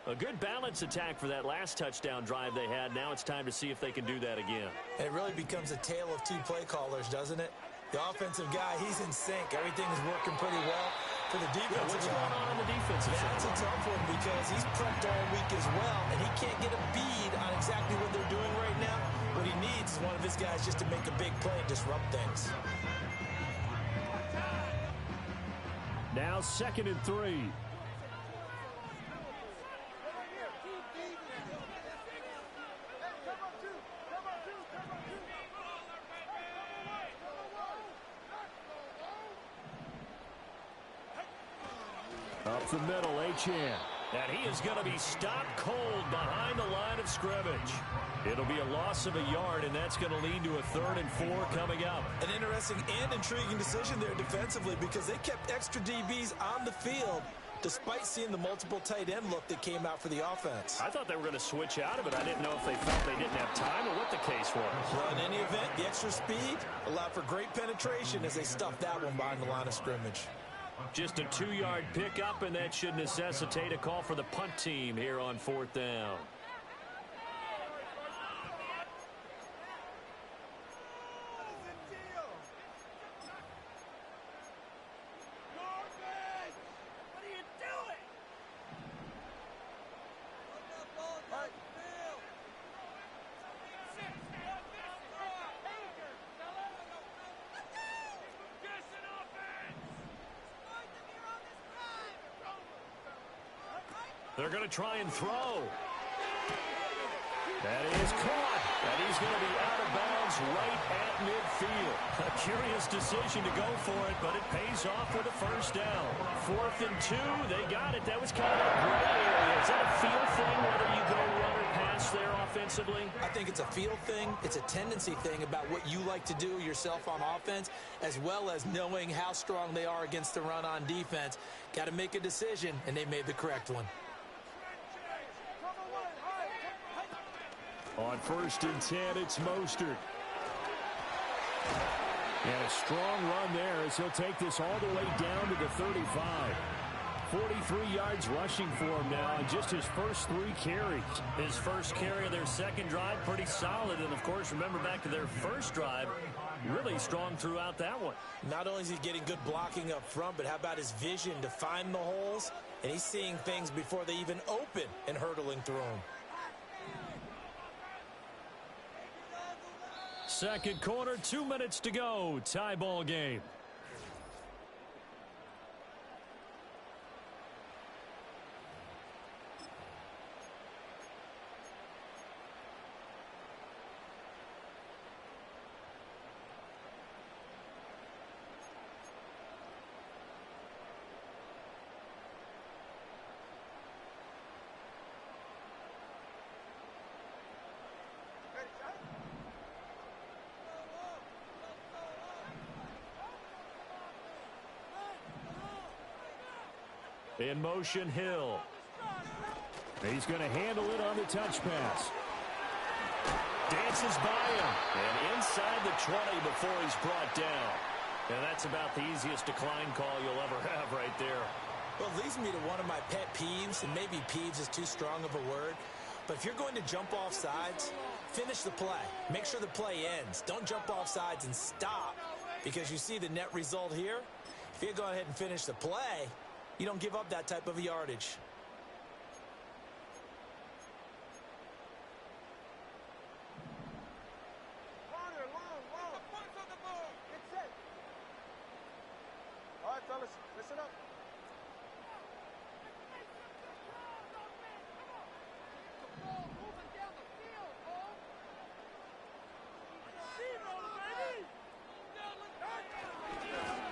A good balance attack for that last touchdown drive they had. Now it's time to see if they can do that again. And it really becomes a tale of two play callers, doesn't it? The offensive guy, he's in sync. Everything is working pretty well. For the defensive what's going on the defensive side? That's a tough one because he's prepped all week as well, and he can't get a bead on exactly what they're doing right now. What he needs is one of his guys just to make a big play and disrupt things. Now 2nd and 3. Up the middle, Achane. And he is going to be stopped cold behind the line of scrimmage. It'll be a loss of a yard, and that's going to lead to a 3rd and 4 coming up. An interesting and intriguing decision there defensively because they kept extra DBs on the field despite seeing the multiple tight end look that came out for the offense. I thought they were going to switch out of it. I didn't know if they felt they didn't have time or what the case was. Well, in any event, the extra speed allowed for great penetration as they stuffed that one behind the line of scrimmage. Just a 2-yard pickup, and that should necessitate a call for the punt team here on 4th down. They're going to try and throw. That is caught. And he's going to be out of bounds right at midfield. A curious decision to go for it, but it pays off with a first down. 4th and 2. They got it. That was kind of a gray area. Is that a feel thing, whether you go run or pass there offensively? I think it's a feel thing. It's a tendency thing about what you like to do yourself on offense, as well as knowing how strong they are against the run on defense. Got to make a decision, and they made the correct one. On 1st and 10, it's Mostert. And a strong run there as he'll take this all the way down to the 35. 43 yards rushing for him now in just his first 3 carries. His first carry of their second drive, pretty solid. And, of course, remember back to their first drive, really strong throughout that one. Not only is he getting good blocking up front, but how about his vision to find the holes? And he's seeing things before they even open and hurtling through them. Second quarter, 2 minutes to go. Tie ball game. In motion, Hill. He's going to handle it on the touch pass. Dances by him. And inside the 20 before he's brought down. And that's about the easiest decline call you'll ever have right there. Well, it leads me to one of my pet peeves, and maybe peeves is too strong of a word. But if you're going to jump off sides, finish the play. Make sure the play ends. Don't jump off sides and stop. Because you see the net result here. If you go ahead and finish the play, you don't give up that type of yardage. All right, fellas, listen up.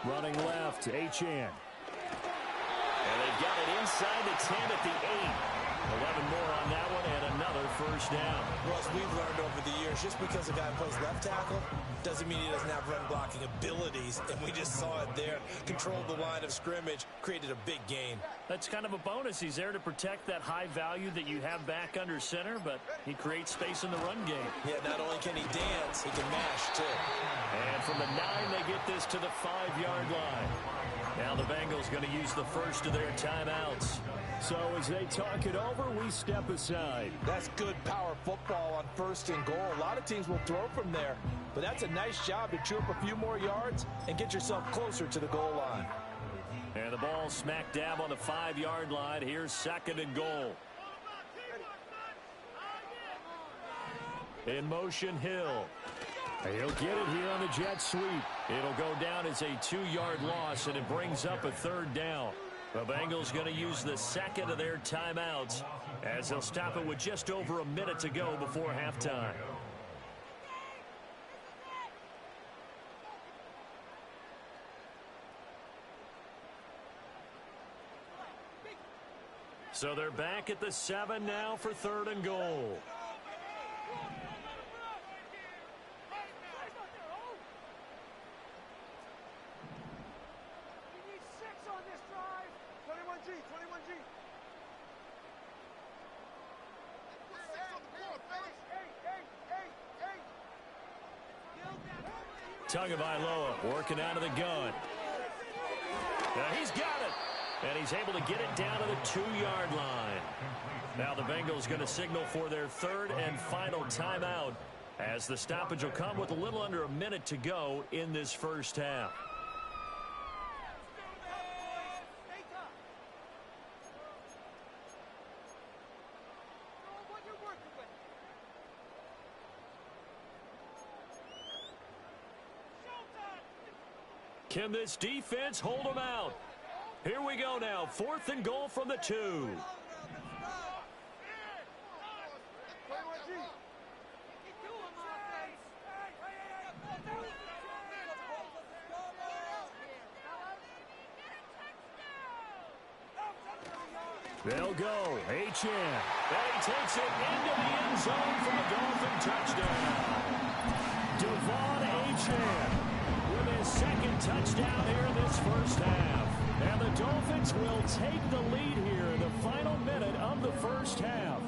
Running left, Achane. And they've got it inside the 10 at the 8. 11 more on that one and another first down. Well, as we've learned over the years, just because a guy plays left tackle doesn't mean he doesn't have run blocking abilities. And we just saw it there. Controlled the line of scrimmage, created a big gain. That's kind of a bonus. He's there to protect that high value that you have back under center, but he creates space in the run game. Yeah, not only can he dance, he can mash too. And from the 9, they get this to the 5-yard line. Now the Bengals going to use the first of their timeouts. So as they talk it over, we step aside. That's good power football on 1st and goal. A lot of teams will throw from there, but that's a nice job to chew up a few more yards and get yourself closer to the goal line. And the ball smack dab on the 5-yard line. Here's 2nd and goal. In motion, Hill. He'll get it here on the jet sweep. It'll go down as a 2-yard loss, and it brings up a 3rd down. The Bengals going to use the 2nd of their timeouts as they'll stop it with just over a minute to go before halftime. So they're back at the 7 now for 3rd and goal. Tagovailoa working out of the gun. Now he's got it. And he's able to get it down to the 2-yard line. Now the Bengals going to signal for their 3rd and final timeout as the stoppage will come with a little under a minute to go in this first half. Can this defense hold them out? Here we go now. 4th and goal from the 2. They'll go. Achane. And he takes it into the end zone for a Dolphin touchdown. Devon Achane with his 2nd touchdown here in this first half. And the Dolphins will take the lead here in the final minute of the first half.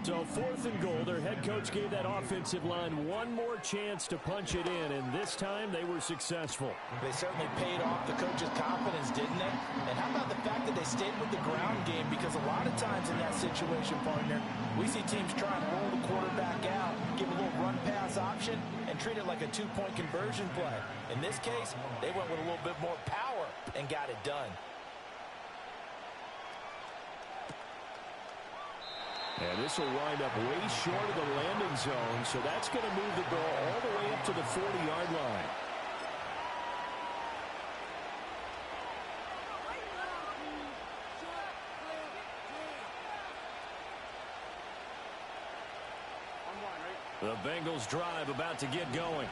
So 4th and goal. Their head coach gave that offensive line one more chance to punch it in, and this time they were successful. They certainly paid off the coach's confidence, didn't they? And how about the fact that they stayed with the ground game? Because a lot of times in that situation, partner, we see teams try and roll the quarterback out, give a little run-pass option, and treat it like a two-point conversion play. In this case, they went with a little bit more power and got it done. And this will wind up way short of the landing zone, so that's going to move the ball all the way up to the 40-yard line. The Bengals drive about to get going.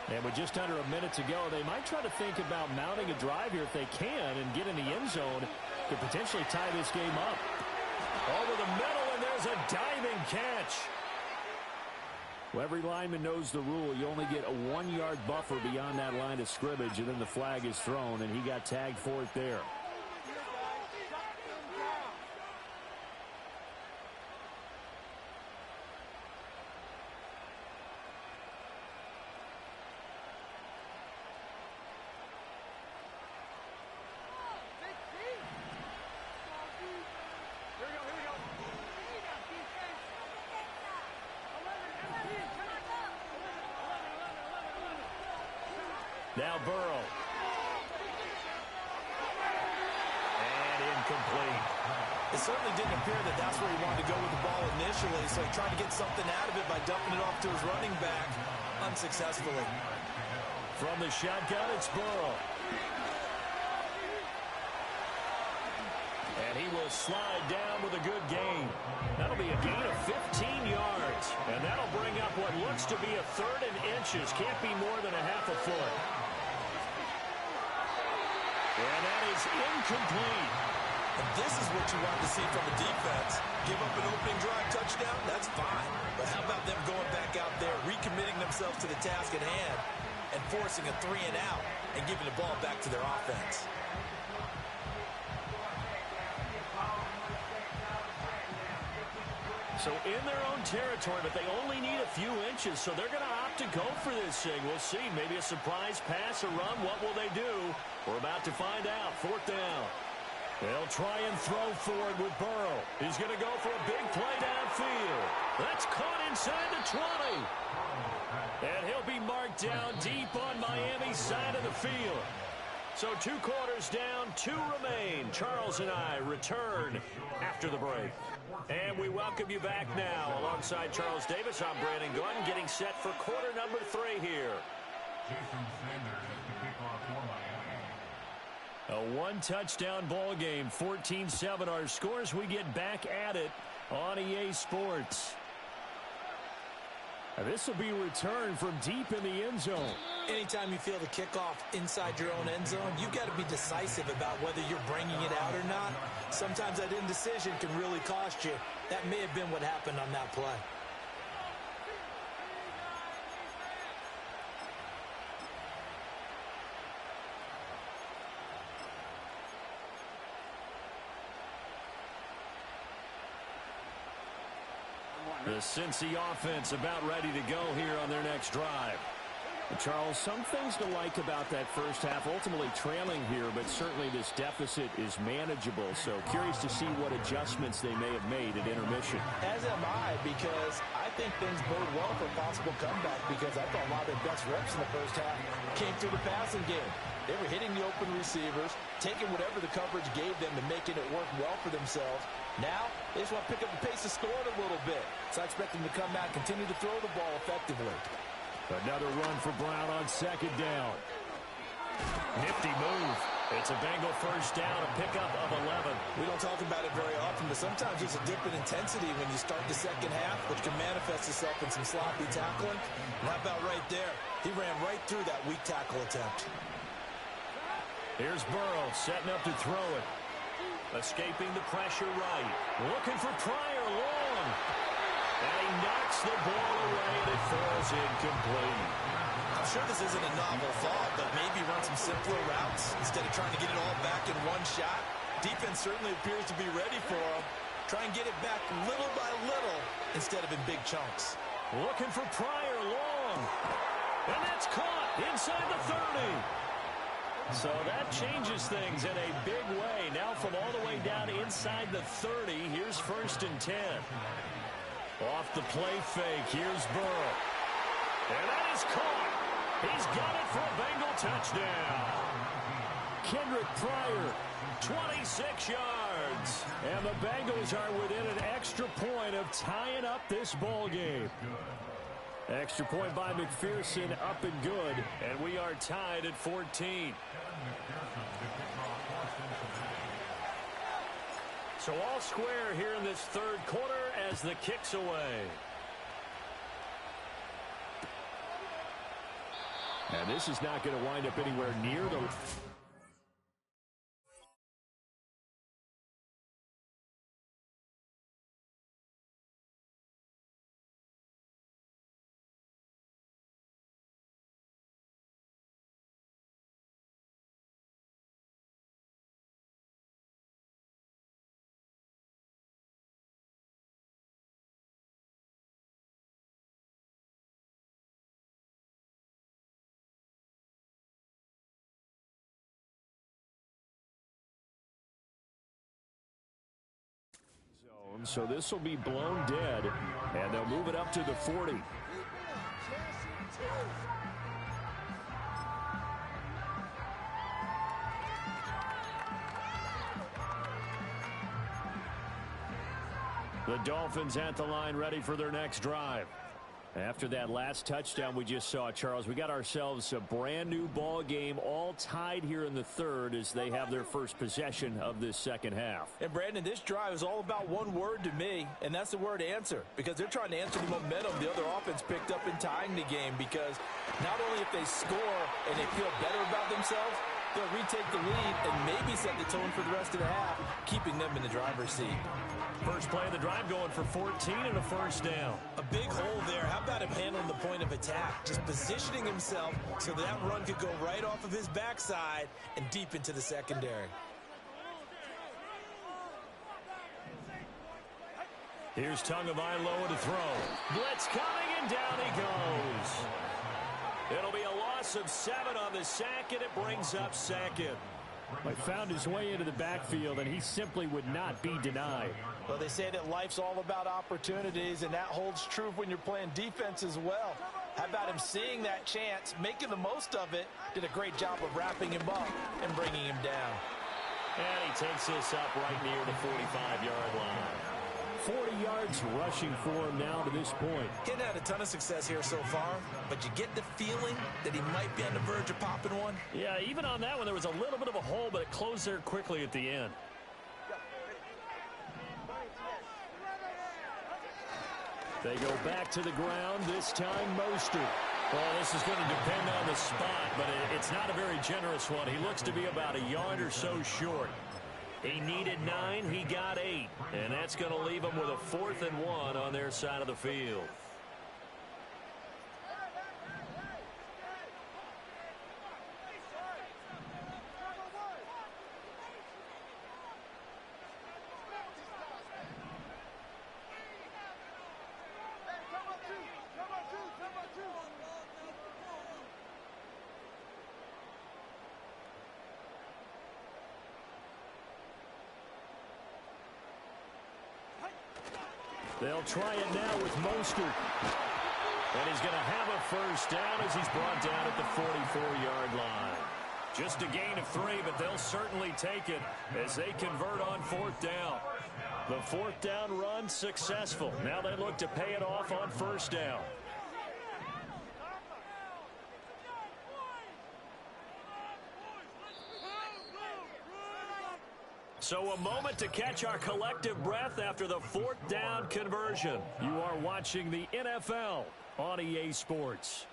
And with just under a minute to go, they might try to think about mounting a drive here if they can and get in the end zone to potentially tie this game up. Over the middle, and there's a diving catch. Well, every lineman knows the rule. You only get a 1-yard buffer beyond that line of scrimmage, and then the flag is thrown, and he got tagged for it there. Now Burrow. And incomplete. It certainly didn't appear that that's where he wanted to go with the ball initially, so he tried to get something out of it by dumping it off to his running back unsuccessfully. From the shotgun, it's Burrow. And he will slide down with a good gain. That'll be a gain of 15 yards. And that'll bring up what looks to be a 3rd and inches. Can't be more than a half a foot. And that is incomplete. And this is what you want to see from a defense. Give up an opening drive touchdown, that's fine. But how about them going back out there, recommitting themselves to the task at hand, and forcing a 3-and-out and giving the ball back to their offense? So in their own territory, but they only need a few inches, so they're going to opt to go for this thing. We'll see. Maybe a surprise pass or run. What will they do? We're about to find out. 4th down. They'll try and throw forward with Burrow. He's going to go for a big play downfield. That's caught inside the 20. And he'll be marked down deep on Miami's side of the field. So 2 quarters down, 2 remain. Charles and I return after the break. And we welcome you back now. Alongside Charles Davis, I'm Brandon Gunn, getting set for quarter number 3 here. Jason Sanders is the kickoff for Miami. A 1-touchdown ball game, 14-7 our scores. We get back at it on EA Sports. Now this will be returned from deep in the end zone. Anytime you feel the kickoff inside your own end zone, you've got to be decisive about whether you're bringing it out or not. Sometimes that indecision can really cost you. That may have been what happened on that play. The Cincy offense about ready to go here on their next drive. Charles, some things to like about that first half. Ultimately trailing here, but certainly this deficit is manageable. So curious to see what adjustments they may have made at intermission. As am I, because I think things bode well for a possible comeback, because I thought a lot of their best reps in the first half came through the passing game. They were hitting the open receivers, taking whatever the coverage gave them and making it work well for themselves. Now, they just want to pick up the pace of scoring a little bit. So I expect them to come out, continue to throw the ball effectively. Another run for Brown on 2nd down. Nifty move. It's a Bengal first down, a pickup of 11. We don't talk about it very often, but sometimes there's a dip in intensity when you start the second half, which can manifest itself in some sloppy tackling. And how about right there? He ran right through that weak tackle attempt. Here's Burrow setting up to throw it. Escaping the pressure right. Looking for Pryor long. And he knocks the ball away and it falls incomplete. I'm sure this isn't a novel thought, but maybe run some simpler routes instead of trying to get it all back in one shot. Defense certainly appears to be ready for him. Try and get it back little by little instead of in big chunks. Looking for Pryor long. And that's caught inside the 30. So that changes things in a big way. Now from all the way down inside the 30, here's 1st and 10. Off the play fake, here's Burrow. And that is caught. He's got it for a Bengal touchdown. Kendrick Pryor, 26 yards. And the Bengals are within an extra point of tying up this ball game. Extra point by McPherson, up and good. And we are tied at 14. So all square here in this 3rd quarter as the kick's away. And this is not going to wind up anywhere near the... So this will be blown dead, and they'll move it up to the 40. The Dolphins at the line, ready for their next drive. After that last touchdown we just saw, Charles, we got ourselves a brand new ball game, all tied here in the 3rd as they have their first possession of this 2nd half. And Brandon, this drive is all about one word to me, and that's the word answer, because they're trying to answer the momentum the other offense picked up in tying the game, because not only if they score and they feel better about themselves, they'll retake the lead and maybe set the tone for the rest of the half, keeping them in the driver's seat. First play of the drive going for 14 and a 1st down. A big hole there. How about him handling the point of attack? Just positioning himself so that run could go right off of his backside and deep into the secondary. Here's Tagovailoa to throw. Blitz coming, and down he goes. It'll be a loss of 7 on the sack, and it brings up 2nd. He found his way into the backfield, and he simply would not be denied. Well, they say that life's all about opportunities, and that holds true when you're playing defense as well. How about him seeing that chance, making the most of it, did a great job of wrapping him up and bringing him down. And he takes this up right near the 45-yard line. 40 yards rushing for him now to this point. He hadn't had a ton of success here so far, but you get the feeling that he might be on the verge of popping one. Yeah, even on that one, there was a little bit of a hole, but it closed there quickly at the end. They go back to the ground, this time Mostert. Well, this is going to depend on the spot, but it's not a very generous one. He looks to be about a yard or so short. He needed 9, he got 8, and that's going to leave him with a 4th and 1 on their side of the field. They'll try it now with Mostert. And he's going to have a 1st down as he's brought down at the 44-yard line. Just a gain of 3, but they'll certainly take it as they convert on 4th down. The 4th down run successful. Now they look to pay it off on 1st down. So a moment to catch our collective breath after the 4th down conversion. You are watching the NFL on EA Sports.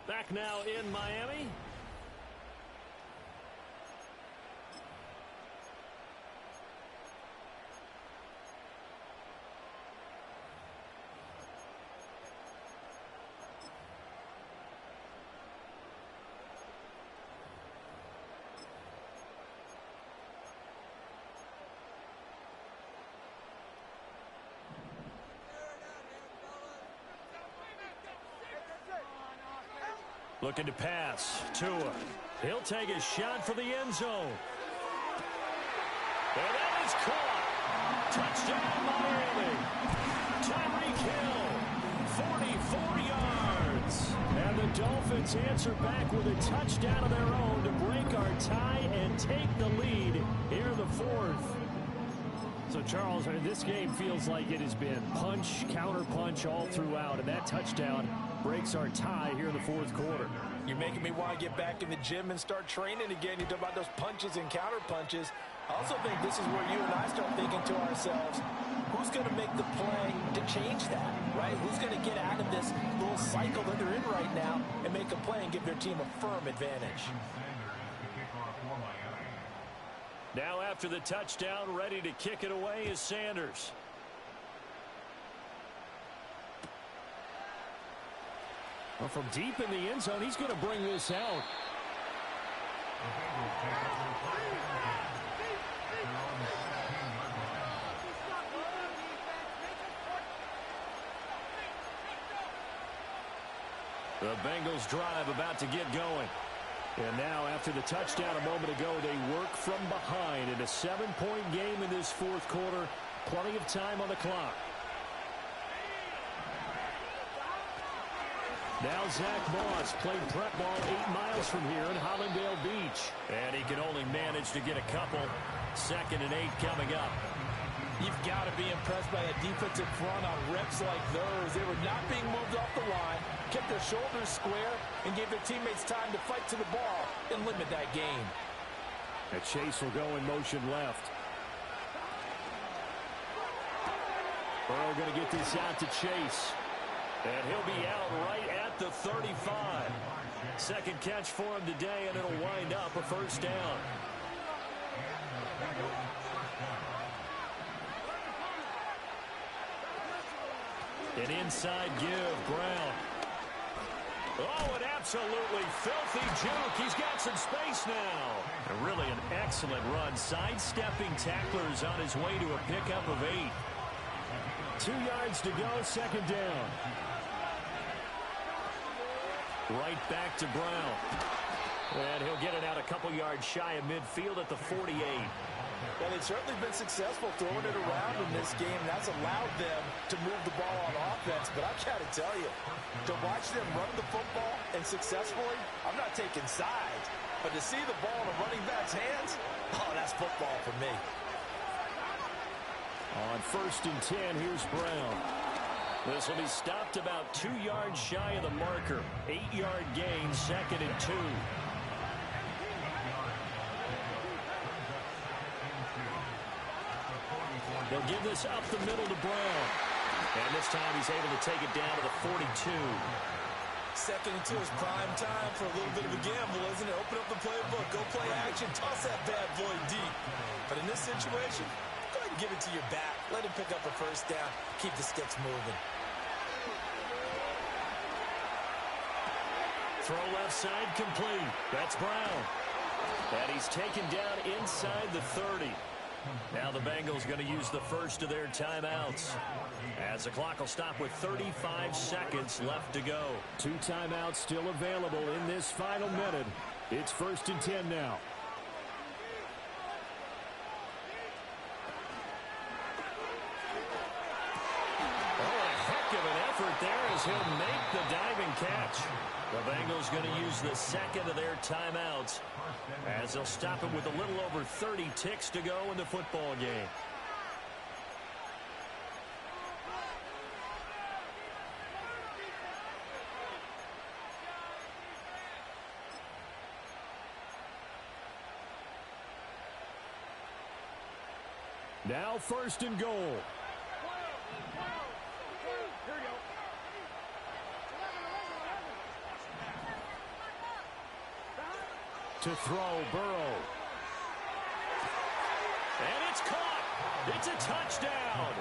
Back now in Miami. Looking to pass. Tua. He'll take a shot for the end zone. And that is caught. Touchdown, Miami. Tyreek Hill, 44 yards. And the Dolphins answer back with a touchdown of their own to break our tie and take the lead here in the fourth. So, Charles, this game feels like it has been punch, counter-punch all throughout, and that touchdown breaks our tie here in the fourth quarter. You're making me want to get back in the gym and start training again. You talk about those punches and counter-punches. I also think this is where you and I start thinking to ourselves, who's going to make the play to change that, right? Who's going to get out of this little cycle that they're in right now and make a play and give their team a firm advantage? Now after the touchdown, ready to kick it away is Sanders. Well, from deep in the end zone, he's going to bring this out. The Bengals drive about to get going. And now, after the touchdown a moment ago, they work from behind in a 7-point game in this fourth quarter. Plenty of time on the clock. Now Zach Moss played prep ball 8 miles from here in Hollandale Beach. And he can only manage to get a couple. 2nd and 8 coming up. You've got to be impressed by a defensive front on reps like those. They were not being moved off the line, kept their shoulders square, and gave their teammates time to fight to the ball and limit that game. And Chase will go in motion left. Burrow going to get this out to Chase. And he'll be out right at the 35. Second catch for him today, and it'll wind up a first down. An inside give, Brown. Oh, an absolutely filthy juke. He's got some space now. And really an excellent run, sidestepping tacklers on his way to a pickup of 8. 2 yards to go, 2nd down. Right back to Brown. And he'll get it out a couple yards shy of midfield at the 48. Well, they've certainly been successful throwing it around in this game. That's allowed them to move the ball on offense. But I've got to tell you, to watch them run the football and successfully, I'm not taking sides. But to see the ball in a running back's hands, oh, that's football for me. On 1st and 10, here's Brown. This will be stopped about 2 yards shy of the marker. 8-yard gain, 2nd and 2. They'll give this up the middle to Brown. And this time he's able to take it down to the 42. 2nd and 2 is prime time for a little bit of a gamble, isn't it? Open up the playbook, go play action, toss that bad boy deep. But in this situation, go ahead and give it to your back. Let him pick up a first down. Keep the sticks moving. Throw left side complete. That's Brown. And he's taken down inside the 30. Now the Bengals going to use the first of their timeouts, as the clock will stop with 35 seconds left to go. 2 timeouts still available in this final minute. It's 1st and 10 now. Oh, a heck of an effort there as he'll make the diving catch. The Bengals going to use the 2nd of their timeouts, as they'll stop it with a little over 30 ticks to go in the football game. Now 1st and goal. To throw, Burrow. And it's caught. It's a touchdown.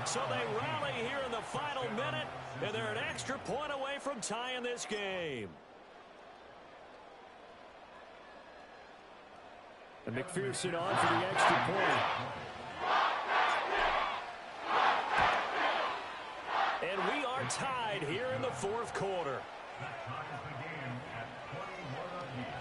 So they rally here in the final minute, and they're an extra point away from tying this game. And McPherson on for the extra point. And we are tied here in the fourth quarter. That ties the game at 21 apiece.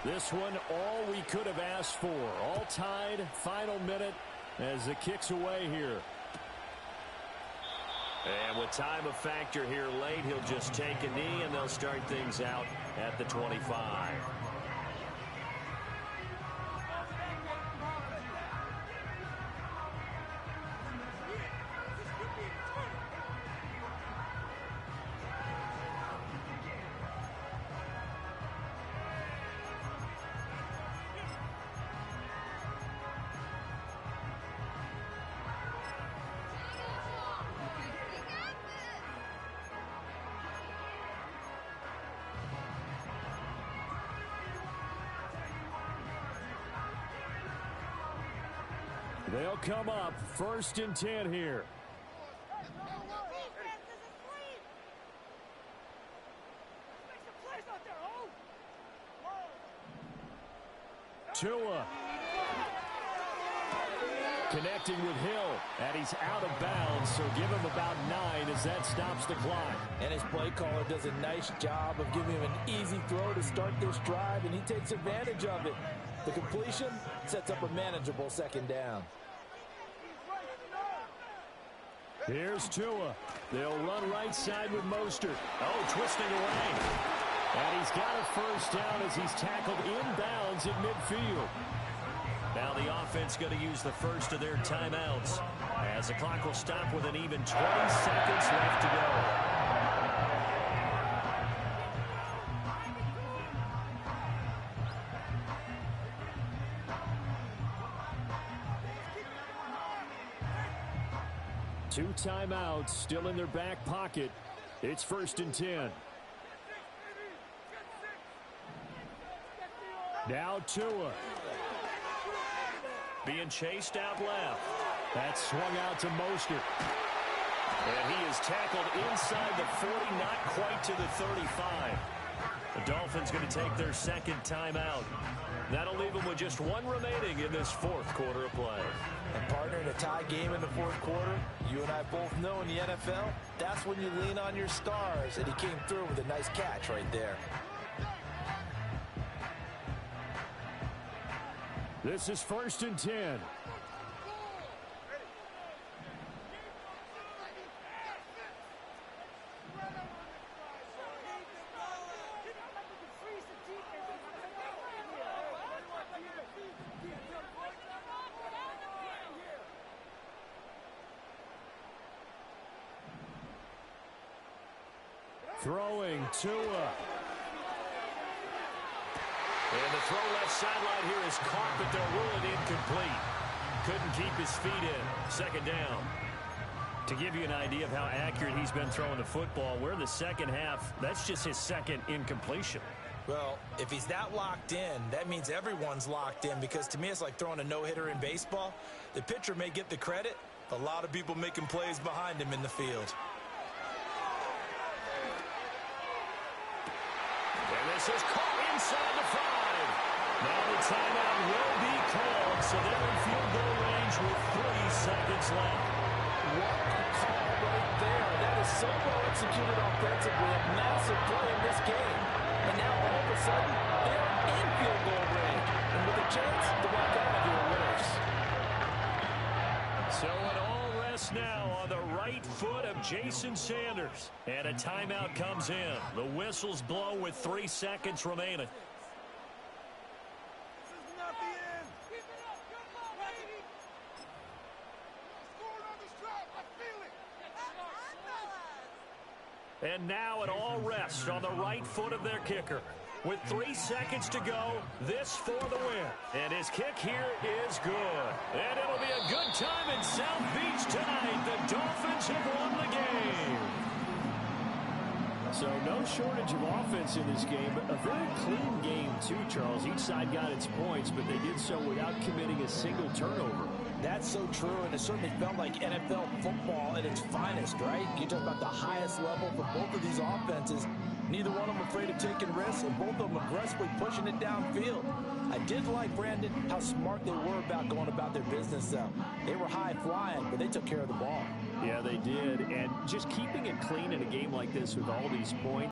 This one, all we could have asked for. All tied, final minute as it kicks away here. And with time a factor here late, he'll just take a knee and they'll start things out at the 25. They'll come up 1st and 10 here. Tua. Connecting with Hill, and he's out of bounds, so give him about 9 as that stops the clock. And his play caller does a nice job of giving him an easy throw to start this drive, and he takes advantage of it. The completion sets up a manageable 2nd down. Here's Tua. They'll run right side with Mostert. Oh, twisting away. And he's got a 1st down as he's tackled inbounds in midfield. Now the offense going to use the first of their timeouts as the clock will stop with an even 20 seconds left to go. Two timeouts still in their back pocket. It's 1st and 10. Now Tua. Being chased out left. That's swung out to Mostert. And he is tackled inside the 40, not quite to the 35. The Dolphins going to take their 2nd timeout. That'll leave them with just 1 remaining in this 4th quarter of play. And partner, in a tie game in the 4th quarter, you and I both know in the NFL, that's when you lean on your stars, and he came through with a nice catch right there. This is 1st and 10. Throwing Tua. And the throw left sideline here is caught, but they'll rule it incomplete. Couldn't keep his feet in. 2nd down. To give you an idea of how accurate he's been throwing the football, we're in the 2nd half. That's just his 2nd incompletion. Well, if he's that locked in, that means everyone's locked in, because to me it's like throwing a no-hitter in baseball. The pitcher may get the credit, a lot of people making plays behind him in the field. And this is caught inside the 5. Now the timeout will be called, so they're in field goal range with 3 seconds left. What a call right there. That is so well executed offensively. A massive play in this game. And now all of a sudden, they're in field goal range. And with a chance to walk out of here winners. So it all rests now on the right foot of Jason Sanders. And a timeout comes in. The whistles blow with 3 seconds remaining. And now it all rests on the right foot of their kicker. With 3 seconds to go, this for the win. And his kick here is good. And it'll be a good time in South Beach tonight. The Dolphins have won the game. So no shortage of offense in this game, but a very clean game too, Charles. Each side got its points, but they did so without committing a single turnover. That's so true, and it certainly felt like NFL football at its finest, right? You talk about the highest level for both of these offenses. Neither one of them afraid of taking risks, and both of them aggressively pushing it downfield. I did like, Brandon, how smart they were about going about their business, though. They were high-flying, but they took care of the ball. Yeah, they did, and just keeping it clean in a game like this with all these points.